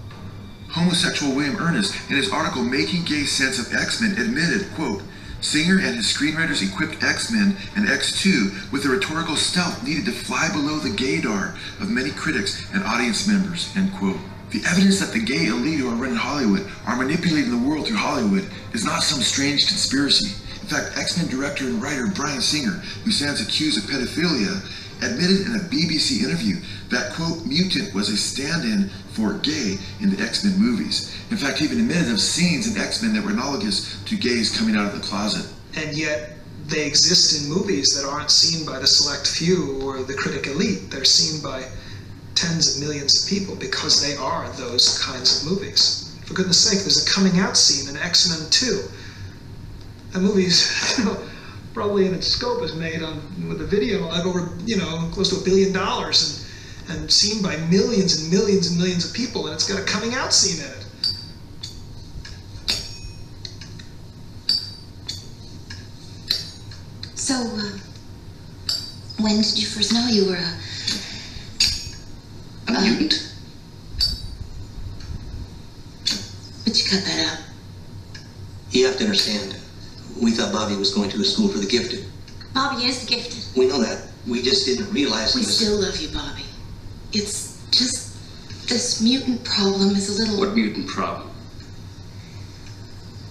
Homosexual William Ernest, in his article Making Gay Sense of X-Men, admitted, quote, Singer and his screenwriters equipped X-Men and X2 with the rhetorical stealth needed to fly below the gaydar of many critics and audience members, end quote. The evidence that the gay elite who are running Hollywood are manipulating the world through Hollywood is not some strange conspiracy. In fact, X-Men director and writer Bryan Singer, who stands accused of pedophilia, admitted in a BBC interview that, quote, mutant was a stand-in for gay in the X-Men movies. In fact, he even admitted of scenes in X-Men that were analogous to gays coming out of the closet. And yet they exist in movies that aren't seen by the select few or the critic elite. They're seen by tens of millions of people because they are those kinds of movies. For goodness sake, there's a coming out scene in X-Men 2. That movie's, probably in its scope is made with a video of over, close to $1 billion and seen by millions and millions and millions of people, and it's got a coming out scene in it. So, when did you first know you were a mutant? But you cut that out. You have to understand, we thought Bobby was going to a school for the gifted. Bobby is gifted. We know that. We just didn't realize We he was... still love you, Bobby. It's just, this mutant problem is a little... What mutant problem?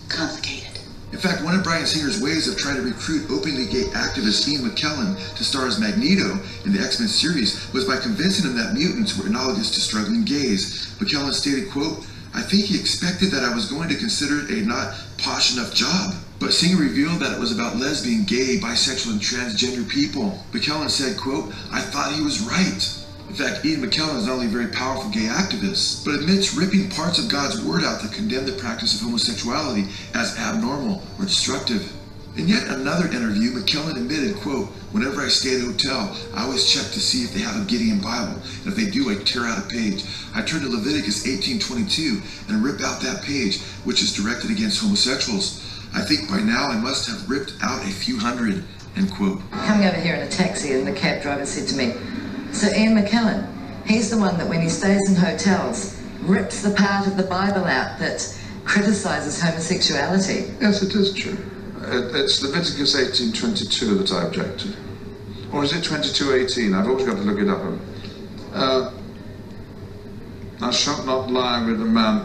Complicated. In fact, one of Bryan Singer's ways of trying to recruit openly gay activist Ian McKellen to star as Magneto in the X-Men series was by convincing him that mutants were analogous to struggling gays. McKellen stated, quote, I think he expected that I was going to consider it a not posh enough job. But Singer revealed that it was about lesbian, gay, bisexual, and transgender people. McKellen said, quote, I thought he was right. In fact, Ian McKellen is not only a very powerful gay activist, but admits ripping parts of God's word out that condemn the practice of homosexuality as abnormal or destructive. In yet another interview, McKellen admitted, quote, "Whenever I stay at a hotel, I always check to see if they have a Gideon Bible, and if they do, I tear out a page. I turn to Leviticus 18:22 and rip out that page, which is directed against homosexuals. I think by now I must have ripped out a few hundred," end quote. Coming over here in a taxi, and the cab driver said to me, "So Ian McKellen, he's the one that when he stays in hotels, rips the part of the Bible out that criticizes homosexuality." Yes, it is true. It's Leviticus 18:22 that I object to. Or is it 22:18? I've always got to look it up. "Thou shalt not lie with a man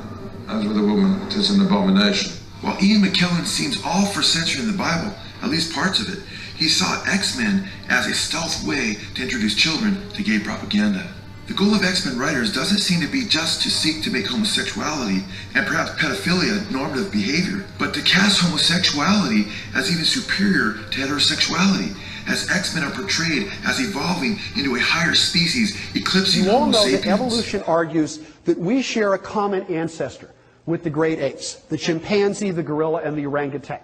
as with a woman. It is an abomination." While Ian McKellen seems all for censoring the Bible, at least parts of it, he saw X-Men as a stealth way to introduce children to gay propaganda. The goal of X-Men writers doesn't seem to be just to seek to make homosexuality and perhaps pedophilia normative behavior, but to cast homosexuality as even superior to heterosexuality, as X-Men are portrayed as evolving into a higher species, eclipsing You all Homo know sapiens. that evolution argues that we share a common ancestor with the great apes, the chimpanzee, the gorilla, and the orangutan.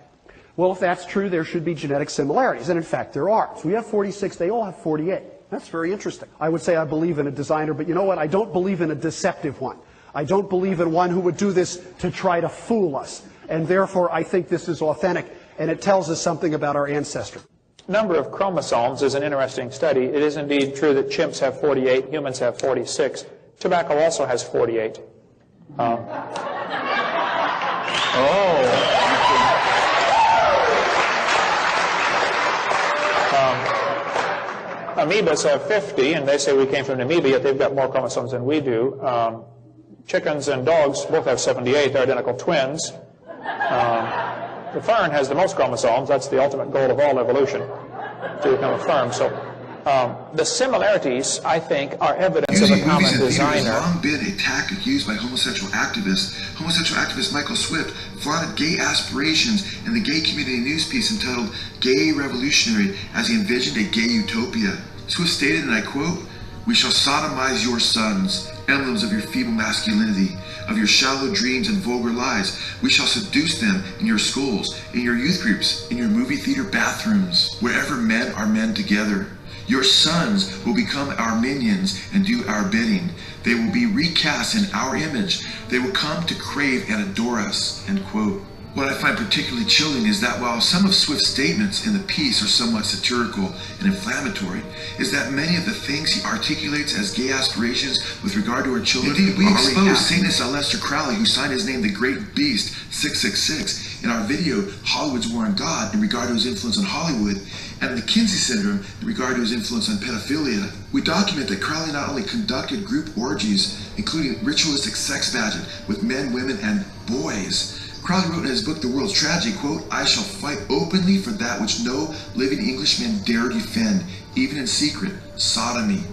Well, if that's true, there should be genetic similarities, and in fact there are. So we have 46, they all have 48. That's very interesting. I would say I believe in a designer, but you know what? I don't believe in a deceptive one. I don't believe in one who would do this to try to fool us. And therefore, I think this is authentic, and it tells us something about our ancestry. Number of chromosomes is an interesting study. It is indeed true that chimps have 48, humans have 46. Tobacco also has 48. Amoebas have 50, and they say we came from Namibia, yet they've got more chromosomes than we do. Chickens and dogs both have 78. They're identical twins. The fern has the most chromosomes. That's the ultimate goal of all evolution, to become a fern. So the similarities, I think, are evidence of a common designer. Has long been a tactic used by homosexual activists. Homosexual activist Michael Swift flaunted gay aspirations in the gay community news piece entitled "Gay Revolutionary" as he envisioned a gay utopia. Swift stated, and I quote, "We shall sodomize your sons, emblems of your feeble masculinity, of your shallow dreams and vulgar lies. We shall seduce them in your schools, in your youth groups, in your movie theater bathrooms, wherever men are men together. Your sons will become our minions and do our bidding. They will be recast in our image. They will come to crave and adore us," end quote. What I find particularly chilling is that while some of Swift's statements in the piece are somewhat satirical and inflammatory, is that many of the things he articulates as gay aspirations with regard to our children. Indeed, we exposed Satanist Aleister Crowley, who signed his name the Great Beast 666 in our video Hollywood's War on God in regard to his influence on Hollywood, and the Kinsey Syndrome in regard to his influence on pedophilia. We document that Crowley not only conducted group orgies, including ritualistic sex magic with men, women, and boys. Crowley wrote in his book, The World's Tragedy, quote, "I shall fight openly for that which no living Englishman dare defend, even in secret, sodomy.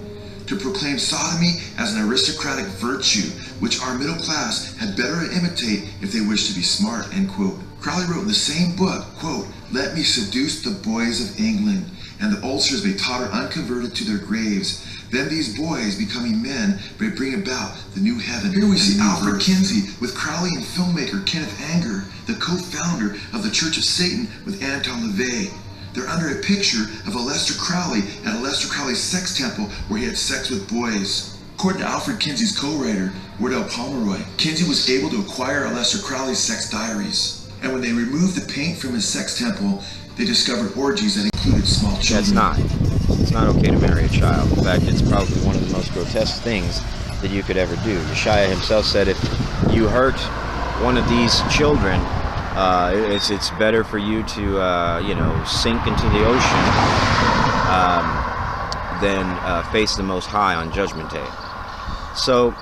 To proclaim sodomy as an aristocratic virtue, which our middle class had better imitate if they wish to be smart," end quote. Crowley wrote in the same book, quote, "Let me seduce the boys of England, and the ulcers may totter unconverted to their graves. Then these boys, becoming men, may bring about the new heaven." Here we see Alfred Kinsey with Crowley and filmmaker Kenneth Anger, the co-founder of the Church of Satan with Anton LaVey. They're under a picture of Aleister Crowley at Aleister Crowley's sex temple where he had sex with boys. According to Alfred Kinsey's co-writer, Wardell Pomeroy, Kinsey was able to acquire Aleister Crowley's sex diaries. And when they removed the paint from his sex temple, they discovered orgies that included small children. It's not okay to marry a child. In fact, it's probably one of the most grotesque things that you could ever do. Yeshua himself said, if you hurt one of these children, it's better for you to sink into the ocean than face the Most High on Judgment Day. So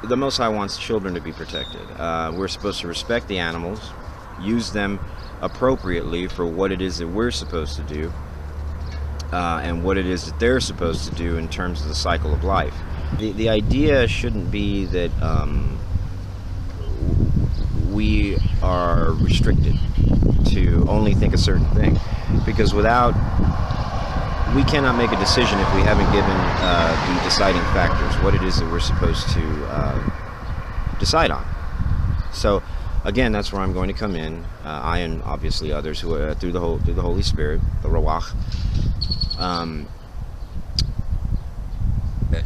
the Most High wants children to be protected. We're supposed to respect the animals, use them appropriately for what it is that we're supposed to do, and what it is that they're supposed to do in terms of the cycle of life. The idea shouldn't be that we are restricted to only think a certain thing, because without we cannot make a decision if we haven't given the deciding factors, what it is that we're supposed to decide on. So again, that's where I'm going to come in. I and obviously others who are through the Holy Spirit, the Ruach,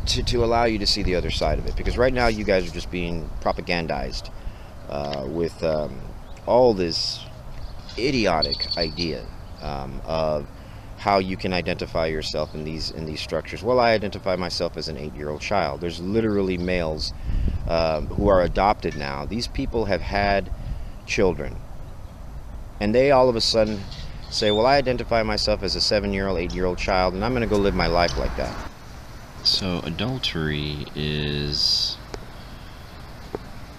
to allow you to see the other side of it. Because right now you guys are just being propagandized with all this idiotic idea of how you can identify yourself in these structures. Well, I identify myself as an 8-year-old child. There's literally males who are adopted now. These people have had children, and they all of a sudden say, well, I identify myself as a 7-year-old, 8-year-old child, and I'm going to go live my life like that. So adultery is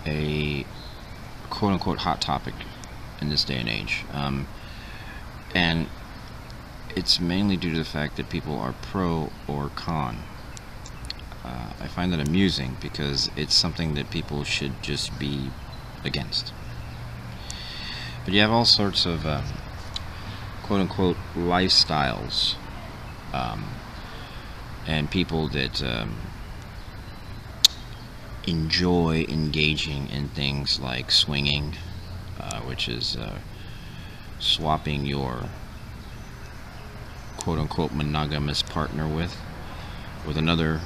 a quote-unquote hot topic in this day and age, and it's mainly due to the fact that people are pro or con. I find that amusing because it's something that people should just be against. But you have all sorts of quote-unquote lifestyles and people that enjoy engaging in things like swinging, which is swapping your quote-unquote monogamous partner with another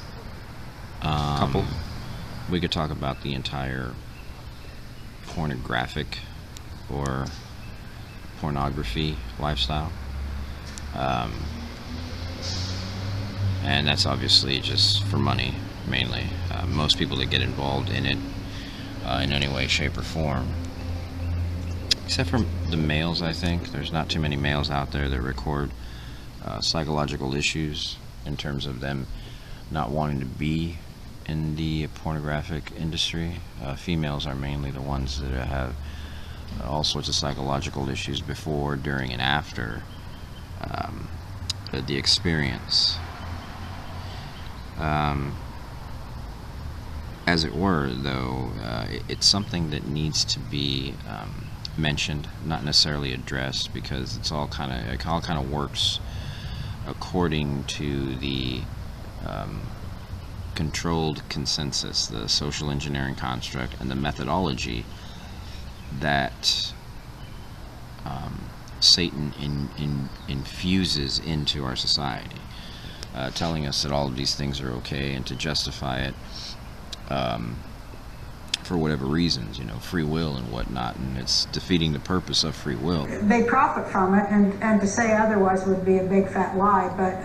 couple. We could talk about the entire pornographic or pornography lifestyle, and that's obviously just for money mainly. Most people that get involved in it in any way, shape, or form, except for the males, I think there's not too many males out there that record psychological issues in terms of them not wanting to be in the pornographic industry. Females are mainly the ones that have all sorts of psychological issues before, during, and after the experience. As it were, though, it's something that needs to be mentioned, not necessarily addressed, because it all kind of works according to the controlled consensus, the social engineering construct, and the methodology that Satan infuses into our society, telling us that all of these things are okay and to justify it for whatever reasons, free will and whatnot, and it's defeating the purpose of free will. They profit from it, and to say otherwise would be a big fat lie. But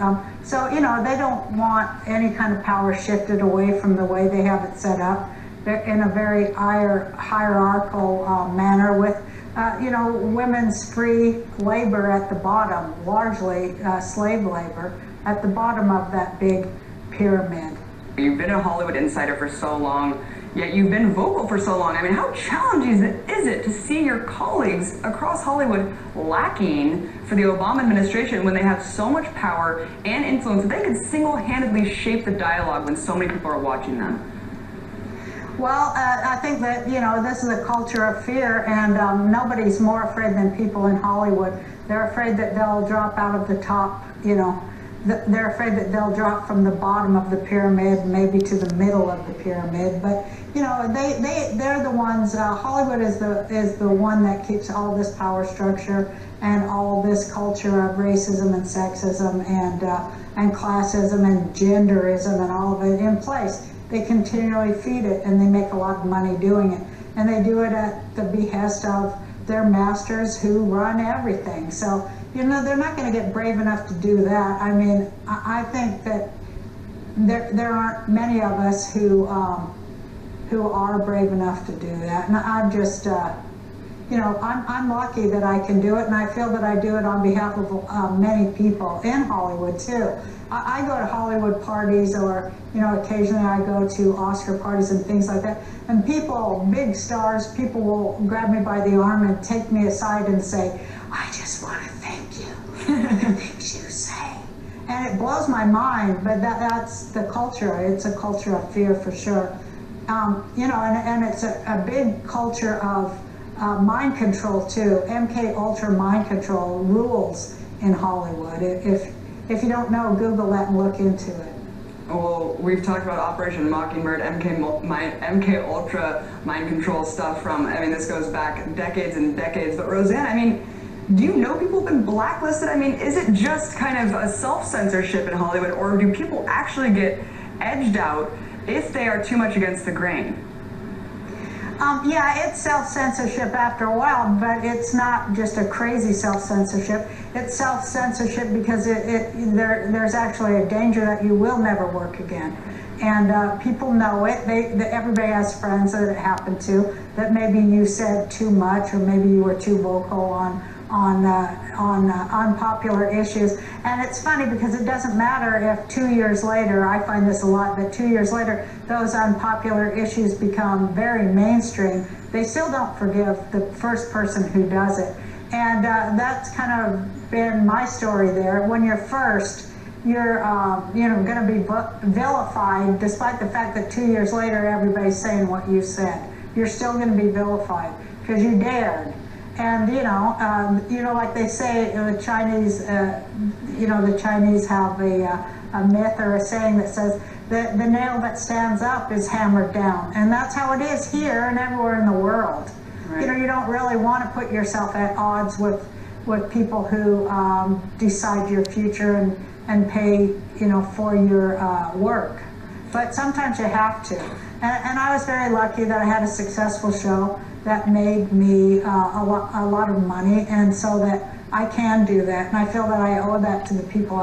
so they don't want any kind of power shifted away from the way they have it set up. They're in a very hierarchical manner with women's free labor at the bottom, largely slave labor at the bottom of that big pyramid. You've been a Hollywood insider for so long, yet you've been vocal for so long. I mean, how challenging is it to see your colleagues across Hollywood lacking for the Obama administration when they have so much power and influence that they could single-handedly shape the dialogue when so many people are watching them? Well, I think that, this is a culture of fear, and nobody's more afraid than people in Hollywood. They're afraid that they'll drop out of the top, they're afraid that they'll drop from the bottom of the pyramid, maybe to the middle of the pyramid. But they're the ones. Hollywood is the one that keeps all this power structure and all this culture of racism and sexism and classism and genderism and all of it in place. They continually feed it, and they make a lot of money doing it, and they do it at the behest of their masters who run everything. So. They're not going to get brave enough to do that. I mean, I think that there aren't many of us who are brave enough to do that. And I'm just, I'm lucky that I can do it, and I feel that I do it on behalf of many people in Hollywood too. I go to Hollywood parties, or occasionally I go to Oscar parties and things like that. And people, big stars, people will grab me by the arm and take me aside and say, "I just want to thank you for the things you say." And it blows my mind, but that's the culture. It's a culture of fear for sure. And it's a big culture of mind control too. MK Ultra mind control rules in Hollywood. if you don't know, Google that and look into it. Well, we've talked about Operation Mockingbird, MK Ultra mind control stuff from, I mean, this goes back decades and decades. But Roseanne, I mean, do you know people have been blacklisted? I mean, is it just kind of a self-censorship in Hollywood, or do people actually get edged out if they are too much against the grain? Yeah, it's self-censorship after a while, but it's not just a crazy self-censorship. It's self-censorship because there's actually a danger that you will never work again. And people know it. Everybody has friends that it happened to, that maybe you said too much, or maybe you were too vocal on unpopular issues. And it's funny because it doesn't matter if 2 years later, I find this a lot, but 2 years later, those unpopular issues become very mainstream. They still don't forgive the first person who does it. And that's kind of been my story there. When you're first, you're going to be vilified, despite the fact that 2 years later, everybody's saying what you said. You're still going to be vilified because you dared. And like they say, the Chinese, the Chinese have a myth or a saying that says that the nail that stands up is hammered down, and that's how it is here and everywhere in the world. Right. You don't really want to put yourself at odds with people who decide your future and pay for your work. But sometimes you have to. And I was very lucky that I had a successful show that made me a lot of money, and so that I can do that. And I feel that I owe that to the people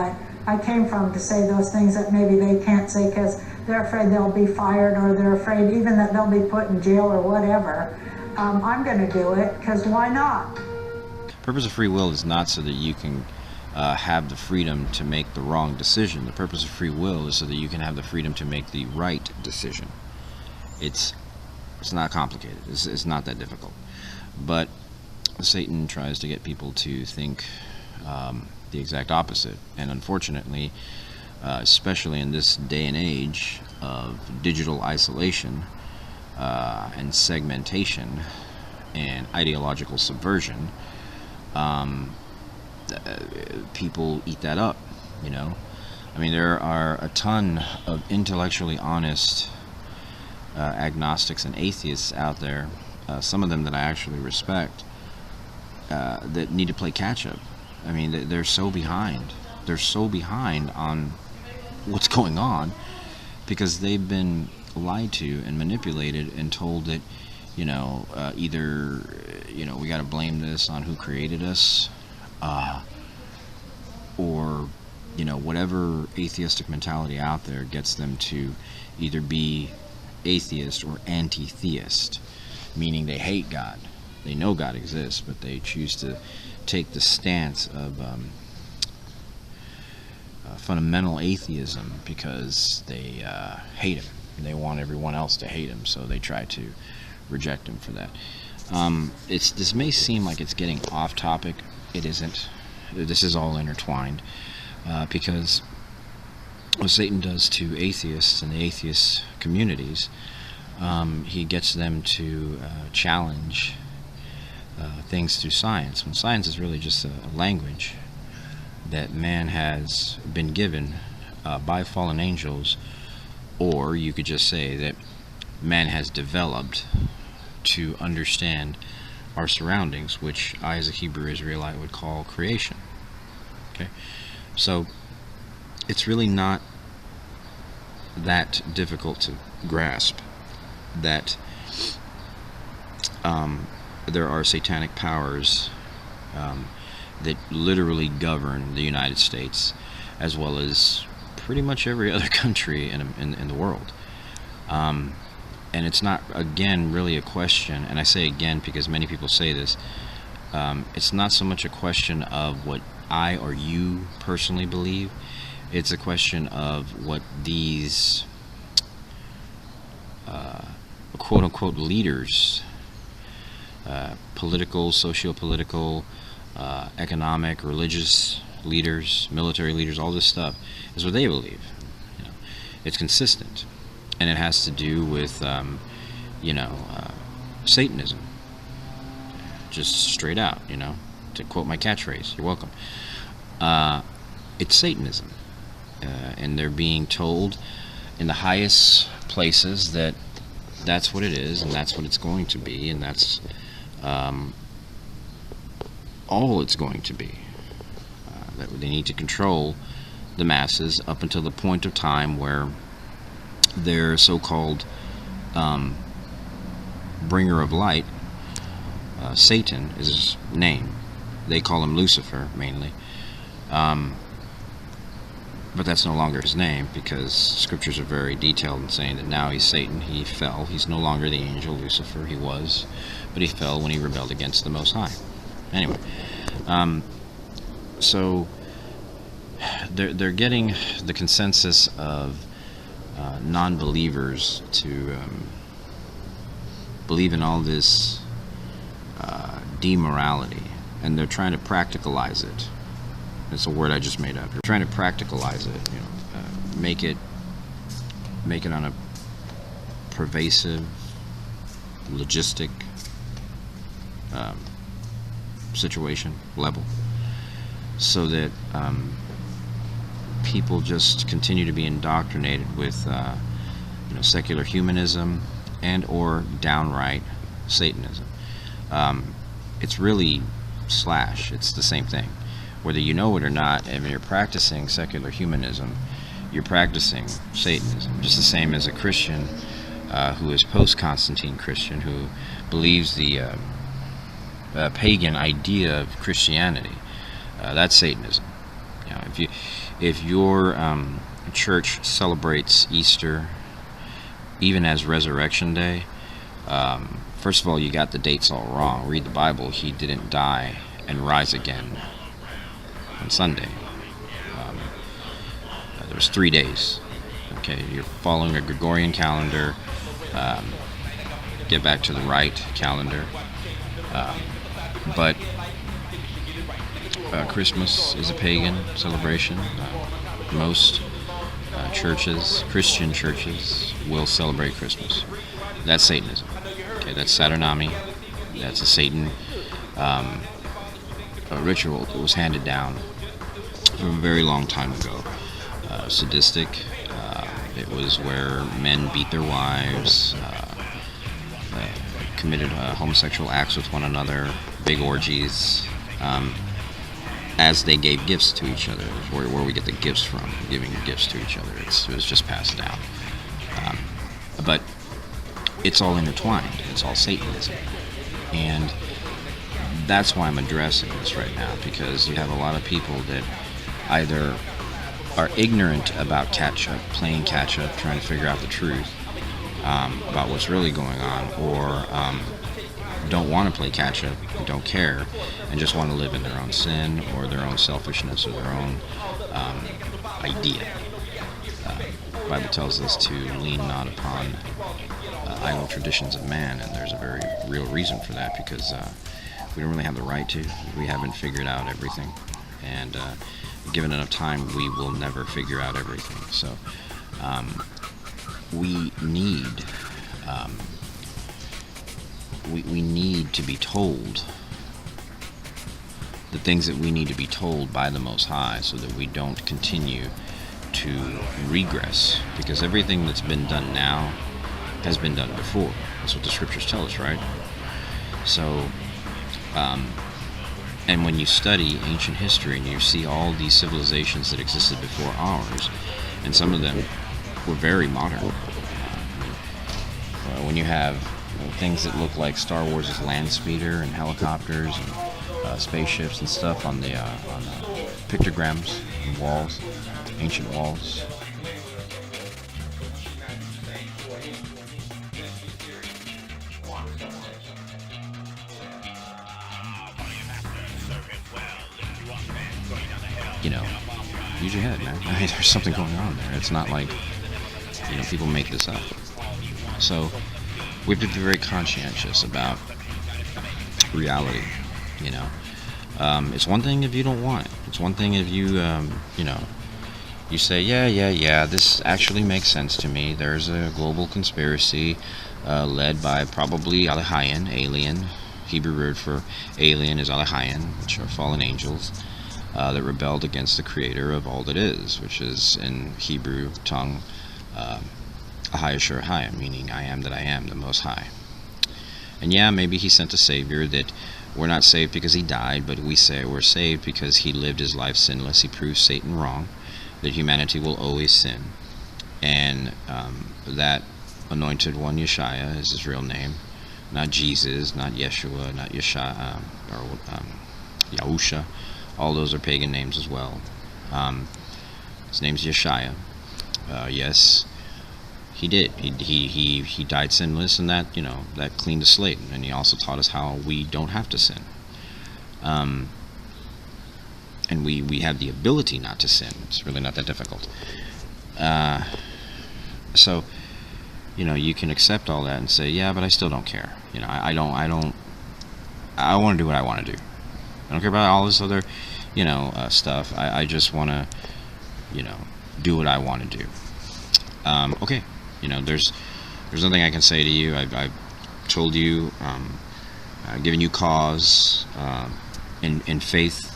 I came from, to say those things that maybe they can't say because they're afraid they'll be fired, or they're afraid even that they'll be put in jail or whatever. I'm going to do it because why not? Purpose of free will is not so that you can have the freedom to make the wrong decision. The purpose of free will is so that you can have the freedom to make the right decision. It's not complicated. It's not that difficult. But Satan tries to get people to think the exact opposite. And unfortunately, especially in this day and age of digital isolation and segmentation and ideological subversion, people eat that up, I mean, there are a ton of intellectually honest agnostics and atheists out there, some of them that I actually respect, that need to play catch up. I mean, they're so behind. They're so behind on what's going on because they've been lied to and manipulated and told that, either, we got to blame this on who created us, or, whatever atheistic mentality out there gets them to either be atheist or anti-theist, meaning they hate God. They know God exists, but they choose to take the stance of fundamental atheism because they hate him. They want everyone else to hate him, so they try to reject him for that. This may seem like it's getting off topic. It isn't. This is all intertwined because what Satan does to atheists and the atheist communities, he gets them to challenge things through science, when science is really just a language that man has been given by fallen angels, or you could just say that man has developed to understand our surroundings, which I as a Hebrew Israelite would call creation. Okay, so it's really not that difficult to grasp that there are satanic powers that literally govern the United States, as well as pretty much every other country in the world. And it's not, again, really a question, and I say again because many people say this, it's not so much a question of what I or you personally believe. It's a question of what these quote-unquote leaders, political, socio-political, economic, religious leaders, military leaders, all this stuff, is what they believe. It's consistent, and it has to do with Satanism, just straight out, to quote my catchphrase. You're welcome. it's Satanism. And they're being told in the highest places that that's what it is, and that's what it's going to be, and that's all it's going to be. That they need to control the masses up until the point of time where their so-called bringer of light, Satan is his name. They call him Lucifer mainly. But that's no longer his name, because scriptures are very detailed in saying that now he's Satan. He fell. He's no longer the angel Lucifer. He was, but he fell when he rebelled against the Most High. Anyway, so they're getting the consensus of non-believers to believe in all this demorality, and they're trying to practicalize it. It's a word I just made up. They're trying to practicalize it, make it on a pervasive, logistic situation level, so that people just continue to be indoctrinated with secular humanism and or downright Satanism. It's really it's the same thing. Whether you know it or not, if you're practicing secular humanism, you're practicing Satanism. Just the same as a Christian who is post-Constantine Christian, who believes the pagan idea of Christianity. That's Satanism. If your church celebrates Easter even as Resurrection Day, first of all, you got the dates all wrong. Read the Bible. He didn't die and rise again on Sunday. There was 3 days. Okay, you're following a Gregorian calendar. Get back to the right calendar. But Christmas is a pagan celebration. Most churches, Christian churches, will celebrate Christmas. That's Satanism. Okay, that's Saturnami. That's a Satan ritual that was handed down from a very long time ago. Sadistic. It was where men beat their wives, committed homosexual acts with one another, big orgies, as they gave gifts to each other. Where we get the gifts from, giving gifts to each other. It was just passed down. But it's all intertwined. It's all Satanism. And that's why I'm addressing this right now, because you have a lot of people that either are ignorant about playing catch-up, trying to figure out the truth about what's really going on, or don't want to play catch-up, don't care, and just want to live in their own sin or their own selfishness or their own idea. The Bible tells us to lean not upon idle traditions of man, and there's a very real reason for that, because we don't really have the right to. We haven't figured out everything, and given enough time, we will never figure out everything. So we need we need to be told the things that we need to be told by the Most High, so that we don't continue to regress, because everything that's been done now has been done before. That's what the scriptures tell us, right? So and when you study ancient history and you see all these civilizations that existed before ours, and some of them were very modern. When you have things that look like Star Wars' land speeder and helicopters and spaceships and stuff on the pictograms and walls, ancient walls. Use your head, man. I mean, there's something going on there. It's not like, people make this up. So we have to be very conscientious about reality, It's one thing if you don't want it. It's one thing if you, you say, yeah, this actually makes sense to me. There's a global conspiracy led by probably alien. Hebrew word for alien is Alahayan, which are fallen angels. that rebelled against the creator of all that is, which is in Hebrew tongue, Ahayashur Hayim, meaning I am that I am, the Most High. And yeah, maybe he sent a Savior that we're not saved because he died, but we say we're saved because he lived his life sinless. He proved Satan wrong, that humanity will always sin. And that anointed one, Yeshua, is his real name. Not Jesus, not Yeshua, not Yeshua, Yahusha. All those are pagan names as well. His name's Yeshua. Yes, he did. He died sinless, and that, that cleaned the slate. And he also taught us how we don't have to sin. And we have the ability not to sin. It's really not that difficult. So, you can accept all that and say, yeah, but I still don't care. I want to do what I want to do. I don't care about all this other, stuff. I just want to, do what I want to do. Okay. There's nothing I can say to you. I've told you, given you cause, in faith,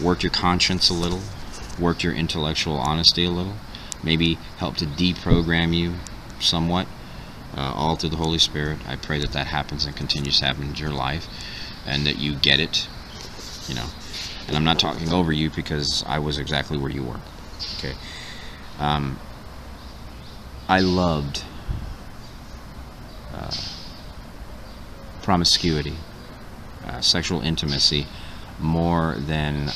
worked your conscience a little, worked your intellectual honesty a little, maybe helped to deprogram you somewhat, all through the Holy Spirit. I pray that happens and continues to happen in your life, and that you get it, and I'm not talking over you because I was exactly where you were. Okay. I loved promiscuity, sexual intimacy, more than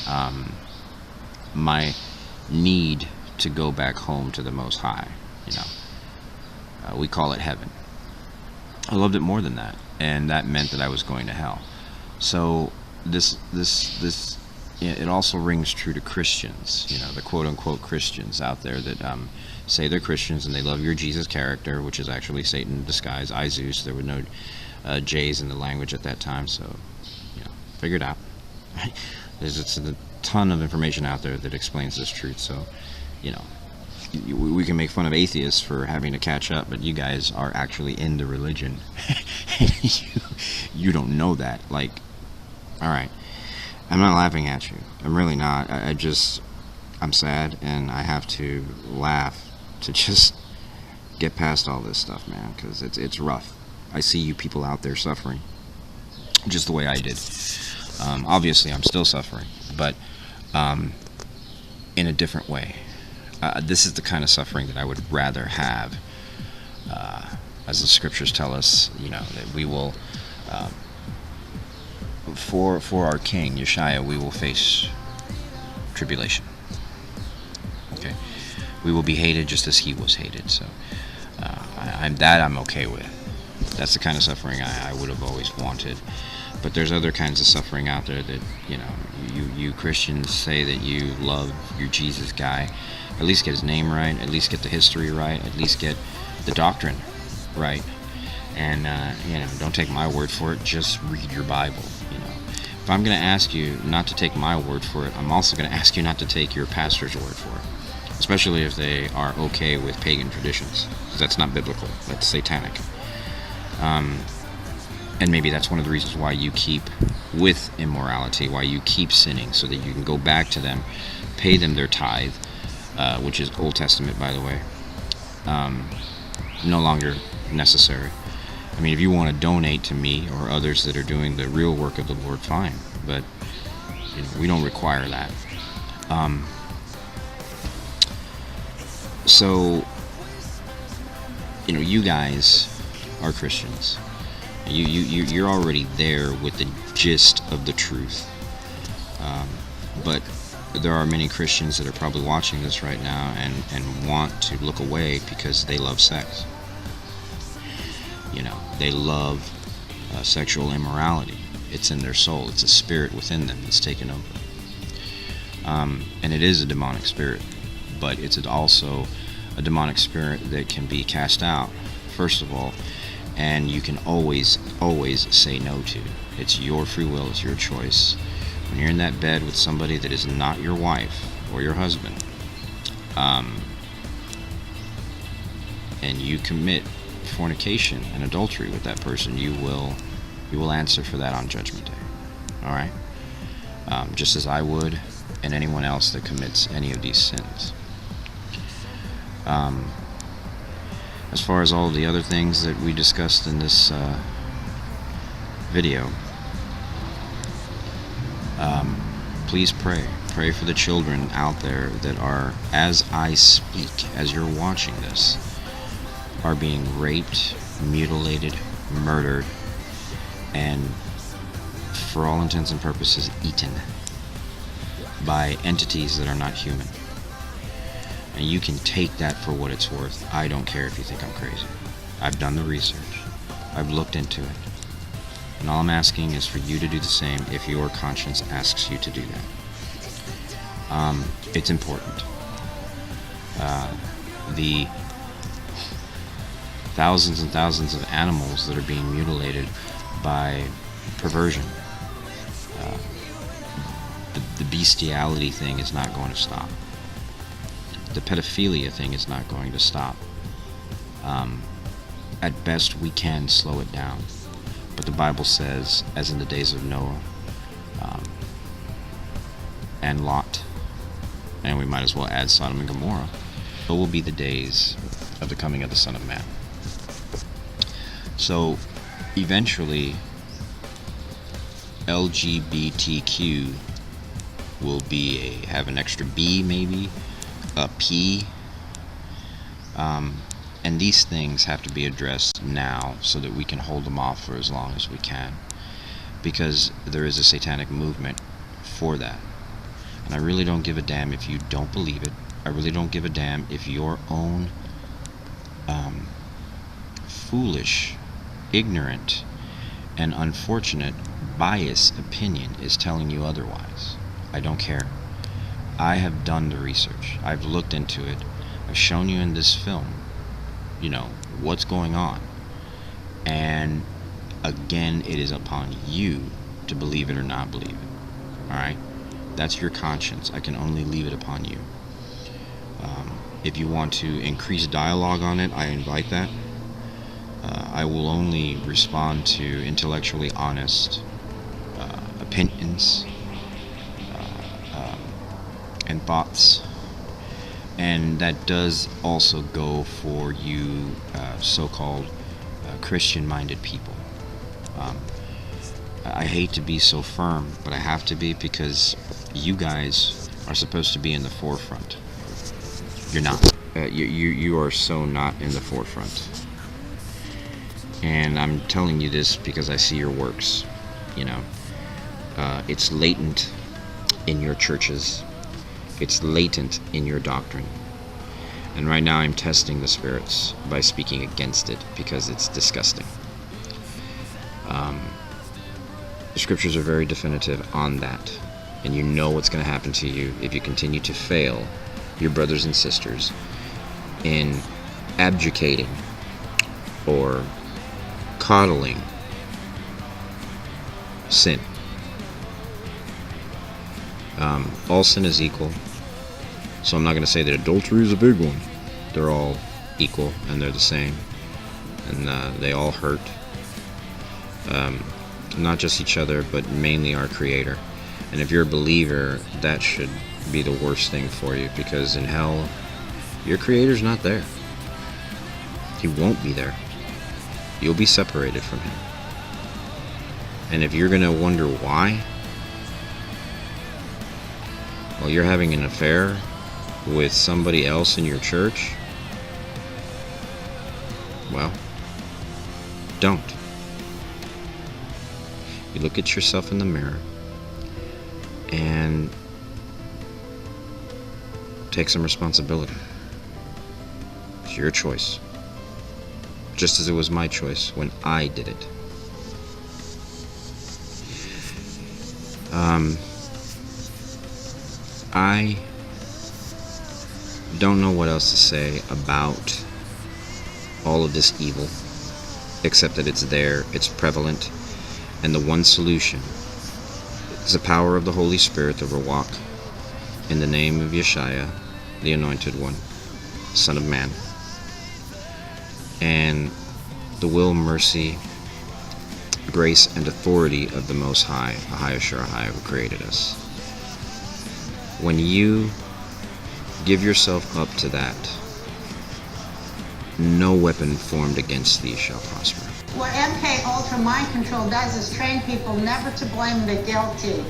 my need to go back home to the Most High. We call it heaven. I loved it more than that, and that meant that I was going to hell. So this it also rings true to Christians, the quote-unquote Christians out there that say they're Christians and they love your Jesus character, which is actually Satan in disguise, Zeus. There were no J's in the language at that time, so figure it out. There's a ton of information out there that explains this truth. So we can make fun of atheists for having to catch up, but you guys are actually in the religion. You don't know that. All right, I'm not laughing at you. I'm really not. I'm sad, and I have to laugh to just get past all this stuff, man, because it's rough. I see you people out there suffering just the way I did. Obviously, I'm still suffering, but in a different way. This is the kind of suffering that I would rather have, as the scriptures tell us, that we will, for our King, Yeshua, we will face tribulation. Okay? We will be hated just as he was hated. So I'm okay with. That's the kind of suffering I would have always wanted. But there's other kinds of suffering out there that, you Christians say that you love your Jesus guy. At least get his name right, at least get the history right, at least get the doctrine right. And, don't take my word for it, just read your Bible, If I'm going to ask you not to take my word for it, I'm also going to ask you not to take your pastor's word for it. Especially if they are okay with pagan traditions. Because that's not biblical, that's satanic. And maybe that's one of the reasons why you keep with immorality, why you keep sinning, so that you can go back to them, pay them their tithe, which is Old Testament, by the way, no longer necessary. I mean, if you want to donate to me or others that are doing the real work of the Lord, fine, but we don't require that. So, you guys are Christians. You're already there with the gist of the truth. But there are many Christians that are probably watching this right now and want to look away because they love sex. They love sexual immorality. It's in their soul. It's a spirit within them that's taken over. And it is a demonic spirit, but it's also a demonic spirit that can be cast out, first of all, and you can always say no to. It's your free will, it's your choice. When you're in that bed with somebody that is not your wife or your husband, and you commit fornication and adultery with that person, you will answer for that on Judgment Day. All right? just as I would, and anyone else that commits any of these sins. As far as all the other things that we discussed in this video, please pray. Pray for the children out there that are, as I speak, as you're watching this, are being raped, mutilated, murdered, and for all intents and purposes eaten by entities that are not human. And you can take that for what it's worth. I don't care if you think I'm crazy. I've done the research. I've looked into it. And all I'm asking is for you to do the same if your conscience asks you to do that. It's important. The thousands and thousands of animals that are being mutilated by perversion. The bestiality thing is not going to stop. The pedophilia thing is not going to stop. At best, we can slow it down. But the Bible says, as in the days of Noah and Lot, and we might as well add Sodom and Gomorrah, so will be the days of the coming of the Son of Man. So, eventually, LGBTQ will have an extra B, maybe a P, and these things have to be addressed now so that we can hold them off for as long as we can, because there is a satanic movement for that. And I really don't give a damn if you don't believe it. I really don't give a damn if your own foolish, ignorant, and unfortunate biased opinion is telling you otherwise. I don't care. I have done the research. I've looked into it. I've shown you in this film, what's going on. And again, it is upon you to believe it or not believe it. Alright? That's your conscience. I can only leave it upon you. If you want to increase dialogue on it, I invite that. I will only respond to intellectually honest opinions and thoughts. And that does also go for you so-called Christian-minded people. I hate to be so firm, but I have to be, because you guys are supposed to be in the forefront. You're not. You are so not in the forefront. And I'm telling you this because I see your works. It's latent in your churches. It's latent in your doctrine. And right now I'm testing the spirits by speaking against it because it's disgusting. The scriptures are very definitive on that. And you know what's going to happen to you if you continue to fail your brothers and sisters in abjugating or coddling sin. All sin is equal. So I'm not going to say that adultery is a big one. They're all equal and they're the same. And they all hurt. Not just each other, but mainly our Creator. And if you're a believer, that should be the worst thing for you, because in hell, your Creator's not there. He won't be there. You'll be separated from Him. And if you're going to wonder why, well, you're having an affair with somebody else in your church, well, don't. You look at yourself in the mirror and take some responsibility. It's your choice. Just as it was my choice when I did it. I don't know what else to say about all of this evil, except that it's there, it's prevalent, and the one solution is the power of the Holy Spirit that will walk in the name of Yeshua, the Anointed One, Son of Man. And the will, mercy, grace and authority of the Most High, Ahai who created us. When you give yourself up to that, no weapon formed against thee shall prosper. What MK Ultra mind control does is train people never to blame the guilty.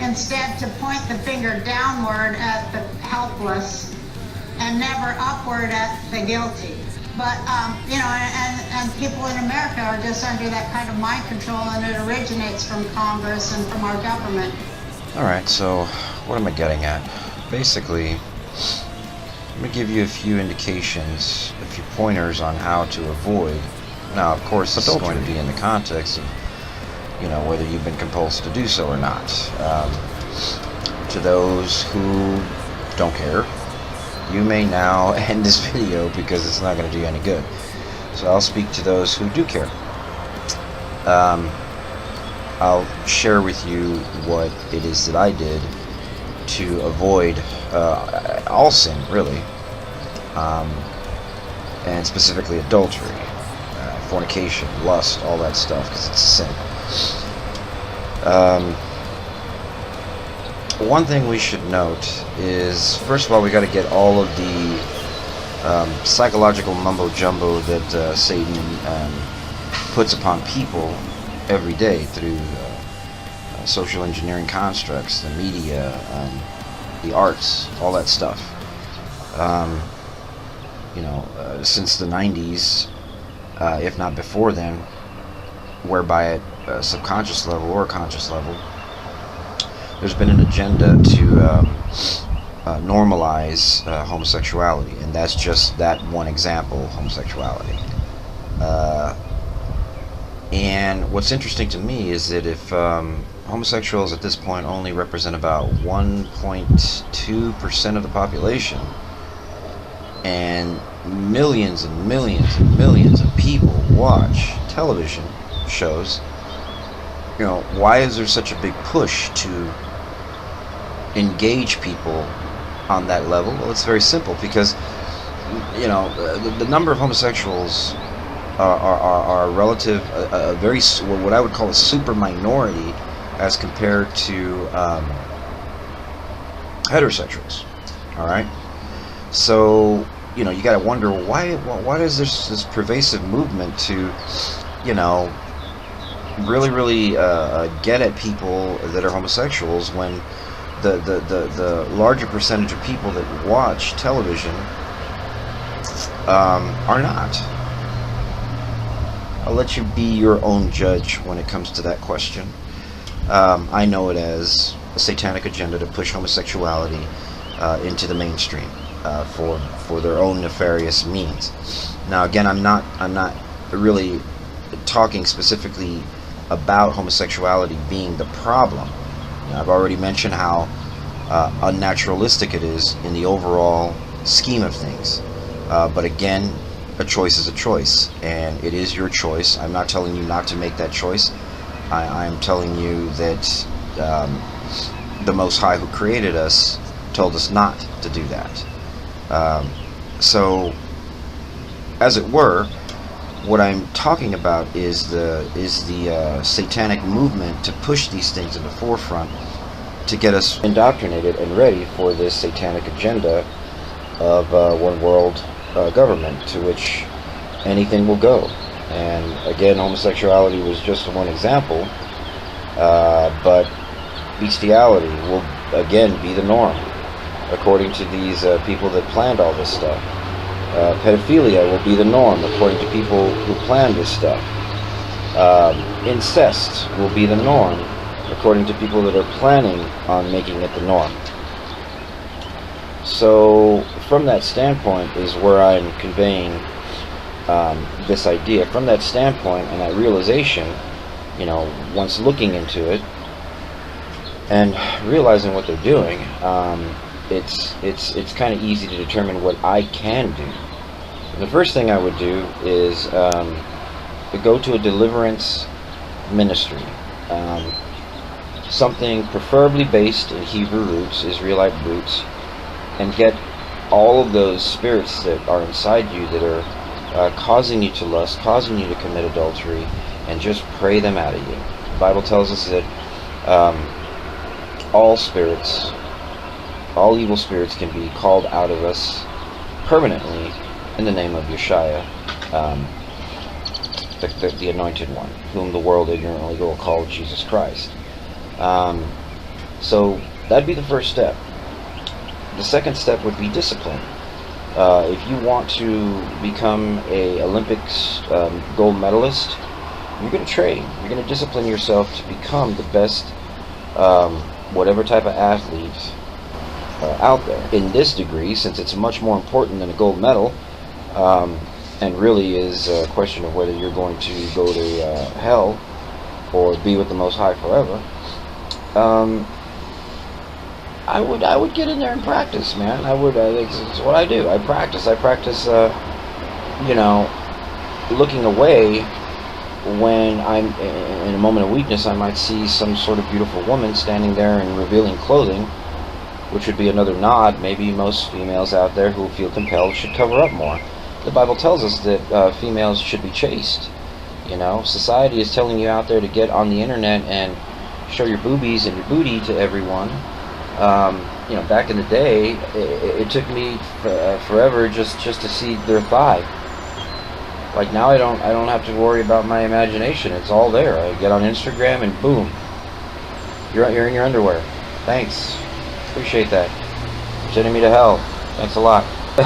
Instead, to point the finger downward at the helpless and never upward at the guilty. But, you know, and people in America are just under that kind of mind control, and it originates from Congress and from our government. Alright, so what am I getting at? Basically, I'm going to give you a few indications, a few pointers on how to avoid. Now, of course, this is going to be in the context of, you know, whether you've been compulsed to do so or not. To those who don't care, you may now end this video because it's not going to do you any good. So I'll speak to those who do care. I'll share with you what it is that I did to avoid all sin, really, and specifically adultery, fornication, lust, all that stuff, because it's a sin. One thing we should note is, first of all, we got to get all of the psychological mumbo jumbo that Satan puts upon people every day through social engineering constructs, the media, the arts, all that stuff. You know, since the 90s, if not before then, whereby at a subconscious level or a conscious level, there's been an agenda to normalize homosexuality, and that's just that one example, homosexuality. And what's interesting to me is that if homosexuals at this point only represent about 1.2% of the population, and millions and millions and millions of people watch television shows, you know, why is there such a big push to engage people on that level? Well, it's very simple, because, you know, the number of homosexuals are relative, a very, what I would call a super minority as compared to heterosexuals. All right, so, you know, you got to wonder why is this pervasive movement to, you know, really get at people that are homosexuals, when the larger percentage of people that watch television are not. I'll let you be your own judge when it comes to that question. I know it as a satanic agenda to push homosexuality into the mainstream for their own nefarious means. Now, again, I'm not really talking specifically about homosexuality being the problem. Now, I've already mentioned how unnaturalistic it is in the overall scheme of things. But again, a choice is a choice, and it is your choice. I'm not telling you not to make that choice. I'm telling you that the Most High who created us told us not to do that. So, as it were, what I'm talking about is the satanic movement to push these things in the forefront, to get us indoctrinated and ready for this satanic agenda of one world government, to which anything will go. And again, homosexuality was just one example, but bestiality will again be the norm, according to these people that planned all this stuff. Pedophilia will be the norm, according to people who planned this stuff. Incest will be the norm, according to people that are planning on making it the norm. So, from that standpoint is where I'm conveying this idea. From that standpoint and that realization, you know, once looking into it and realizing what they're doing, it's kind of easy to determine what I can do. And the first thing I would do is go to a deliverance ministry, something preferably based in Hebrew roots, Israelite roots, and get all of those spirits that are inside you that are causing you to lust, causing you to commit adultery, and just pray them out of you. The Bible tells us that all spirits, all evil spirits can be called out of us permanently in the name of Yeshua, the Anointed One, whom the world ignorantly will call Jesus Christ. So that'd be the first step. The second step would be discipline. If you want to become a Olympics gold medalist, you're going to train. You're going to discipline yourself to become the best whatever type of athlete out there. In this degree, since it's much more important than a gold medal, and really is a question of whether you're going to go to hell or be with the Most High forever, I would get in there and practice, man. I would. It's what I do. I practice. You know, looking away when I'm in a moment of weakness. I might see some sort of beautiful woman standing there in revealing clothing, which would be another nod. Maybe most females out there who feel compelled should cover up more. The Bible tells us that females should be chaste. You know, society is telling you out there to get on the internet and show your boobies and your booty to everyone. You know, back in the day, it took me forever just to see their thigh. Like now, I don't have to worry about my imagination. It's all there. I get on Instagram and boom, you're in your underwear. Thanks, appreciate that. You're sending me to hell. Thanks a lot.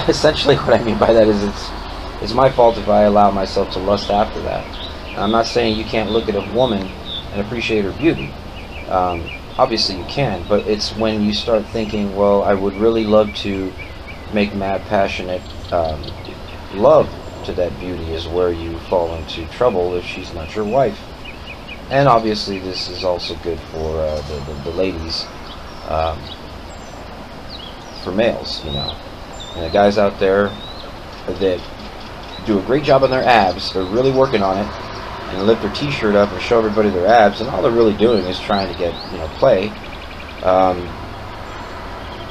Essentially, what I mean by that is it's my fault if I allow myself to lust after that. I'm not saying you can't look at a woman and appreciate her beauty. Obviously you can, but it's when you start thinking, well, I would really love to make mad, passionate love to that beauty, is where you fall into trouble if she's not your wife. And obviously this is also good for the ladies, for males, you know. And the guys out there that do a great job on their abs, they're really working on it, and lift their t-shirt up and show everybody their abs, and all they're really doing is trying to get, you know, play.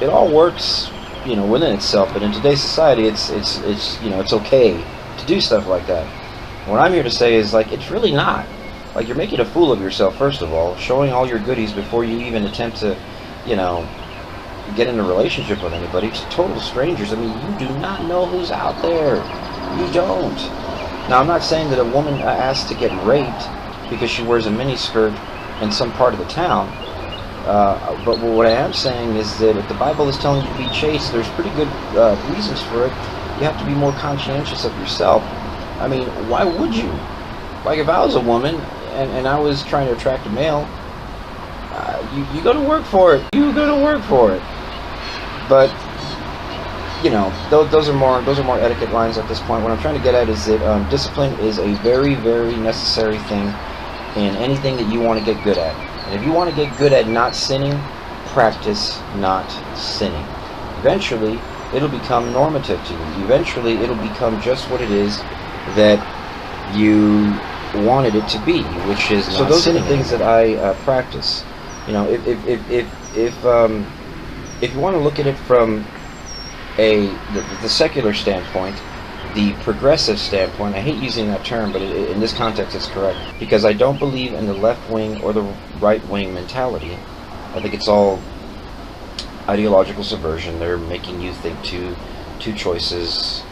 It all works, you know, within itself, but in today's society, it's you know, it's okay to do stuff like that. What I'm here to say is, like, it's really not. Like, you're making a fool of yourself, first of all, showing all your goodies before you even attempt to, you know, get in a relationship with anybody. To total strangers. I mean, you do not know who's out there. You don't. Now, I'm not saying that a woman asked to get raped because she wears a miniskirt in some part of the town. But what I am saying is that if the Bible is telling you to be chaste, there's pretty good reasons for it. You have to be more conscientious of yourself. I mean, why would you? Like, if I was a woman and I was trying to attract a male, you go to work for it. You go to work for it. But you know, those are more etiquette lines at this point. What I'm trying to get at is that discipline is a very, very necessary thing in anything that you want to get good at. And if you want to get good at not sinning, practice not sinning. Eventually, it'll become normative to you. Eventually, it'll become just what it is that you wanted it to be, which is so. Those are the things that I practice. You know, if you want to look at it from the secular standpoint, the progressive standpoint, I hate using that term, but in this context it's correct, because I don't believe in the left wing or the right wing mentality. I think it's all ideological subversion. They're making you think two choices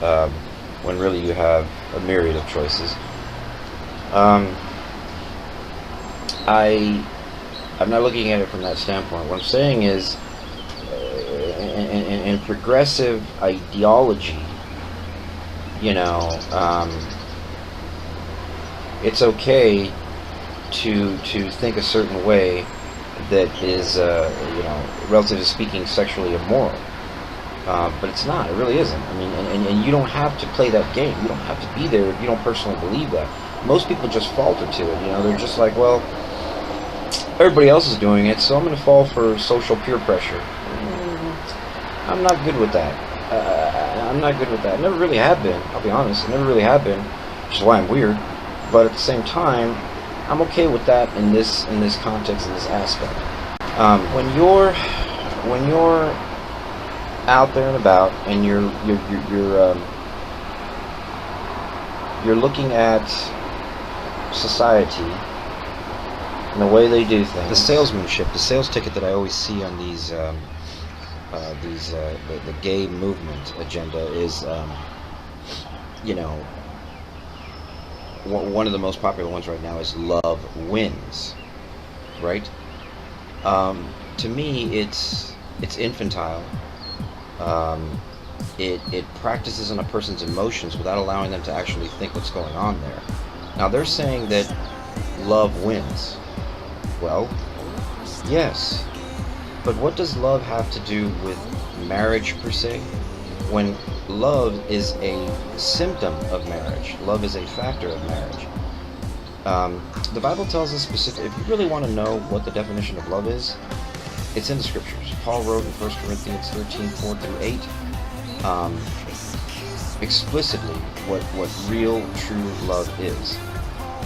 when really you have a myriad of choices. I'm not looking at it from that standpoint. What I'm saying is, in progressive ideology, you know, it's okay to think a certain way that is, you know, relatively speaking, sexually immoral. But it's not. It really isn't. I mean, and you don't have to play that game. You don't have to be there if you don't personally believe that. Most people just falter to it. You know, they're just like, well, everybody else is doing it, so I'm going to fall for social peer pressure. I'm not good with that. I'm not good with that. I never really have been. I'll be honest. I never really have been, which is why I'm weird. But at the same time, I'm okay with that in this context, in this aspect. When you're out there and about, and you're looking at society and the way they do things. The salesmanship, the sales ticket that I always see on these, the gay movement agenda is, you know, one of the most popular ones right now is love wins, right? To me, it's infantile. It practices on a person's emotions without allowing them to actually think what's going on there. Now they're saying that love wins. Well, yes, but what does love have to do with marriage per se? When love is a symptom of marriage, love is a factor of marriage. The Bible tells us specifically, if you really want to know what the definition of love is, it's in the scriptures. Paul wrote in 1 Corinthians 13, 4 through 8, explicitly what real, true love is.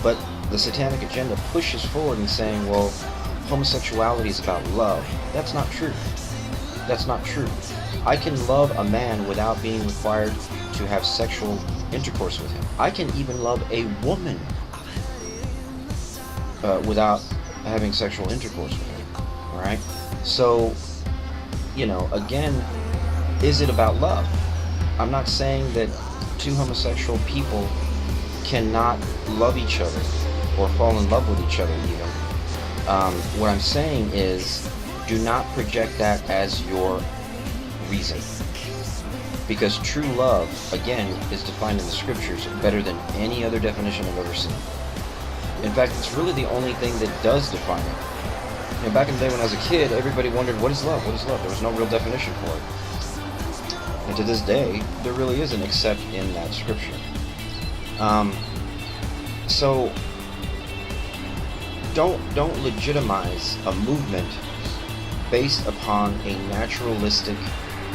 But the satanic agenda pushes forward in saying, well, homosexuality is about love. That's not true. That's not true. I can love a man without being required to have sexual intercourse with him. I can even love a woman without having sexual intercourse with him. All right? So, you know, again, is it about love? I'm not saying that two homosexual people cannot love each other or fall in love with each other even. What I'm saying is, do not project that as your reason. Because true love, again, is defined in the scriptures better than any other definition I've ever seen. In fact, it's really the only thing that does define it. You know, back in the day when I was a kid, everybody wondered, what is love? What is love? There was no real definition for it. And to this day, there really isn't, except in that scripture. So don't legitimize a movement based upon a naturalistic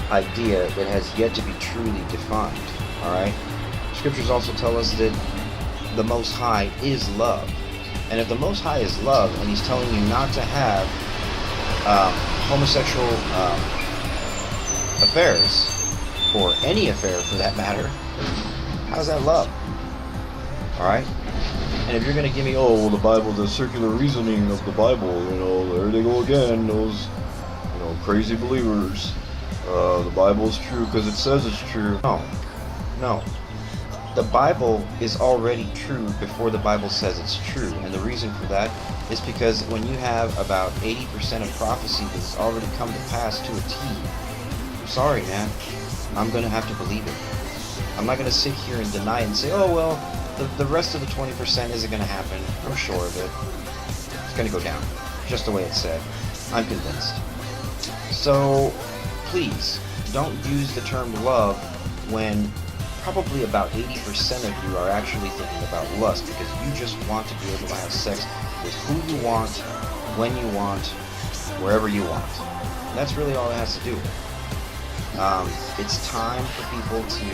idea that has yet to be truly defined. All right. Scriptures also tell us that the Most High is love, and if the Most High is love, and He's telling you not to have homosexual affairs, or any affair for that matter, how's that love? All right. And if you're going to give me, oh, well, the Bible, the circular reasoning of the Bible, you know, there they go again, those, you know, crazy believers. The Bible is true because it says it's true. No. The Bible is already true before the Bible says it's true. And the reason for that is because when you have about 80% of prophecy that's already come to pass to a T, I'm sorry, man, I'm going to have to believe it. I'm not going to sit here and deny it and say, oh, well, the rest of the 20% isn't going to happen. I'm sure of it. It's going to go down, just the way it's said. I'm convinced. So, please, don't use the term love when probably about 80% of you are actually thinking about lust, because you just want to be able to have sex with who you want, when you want, wherever you want. And that's really all it has to do with it. It's time for people to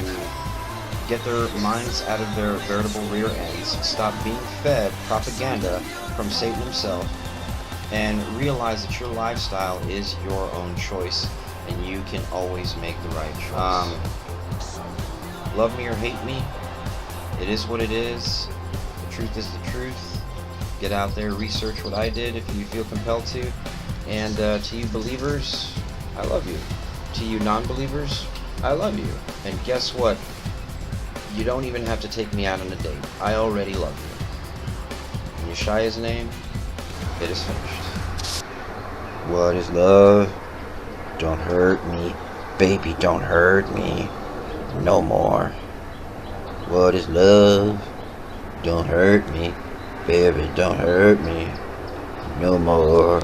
get their minds out of their veritable rear ends, stop being fed propaganda from Satan himself, and realize that your lifestyle is your own choice, and you can always make the right choice. Love me or hate me, it is what it is. The truth is the truth. Get out there, research what I did if you feel compelled to. And to you believers, I love you. To you non-believers, I love you. And guess what? You don't even have to take me out on a date. I already love you. In Yeshua's name, it is finished. What is love? Don't hurt me. Baby, don't hurt me. No more. What is love? Don't hurt me. Baby, don't hurt me. No more.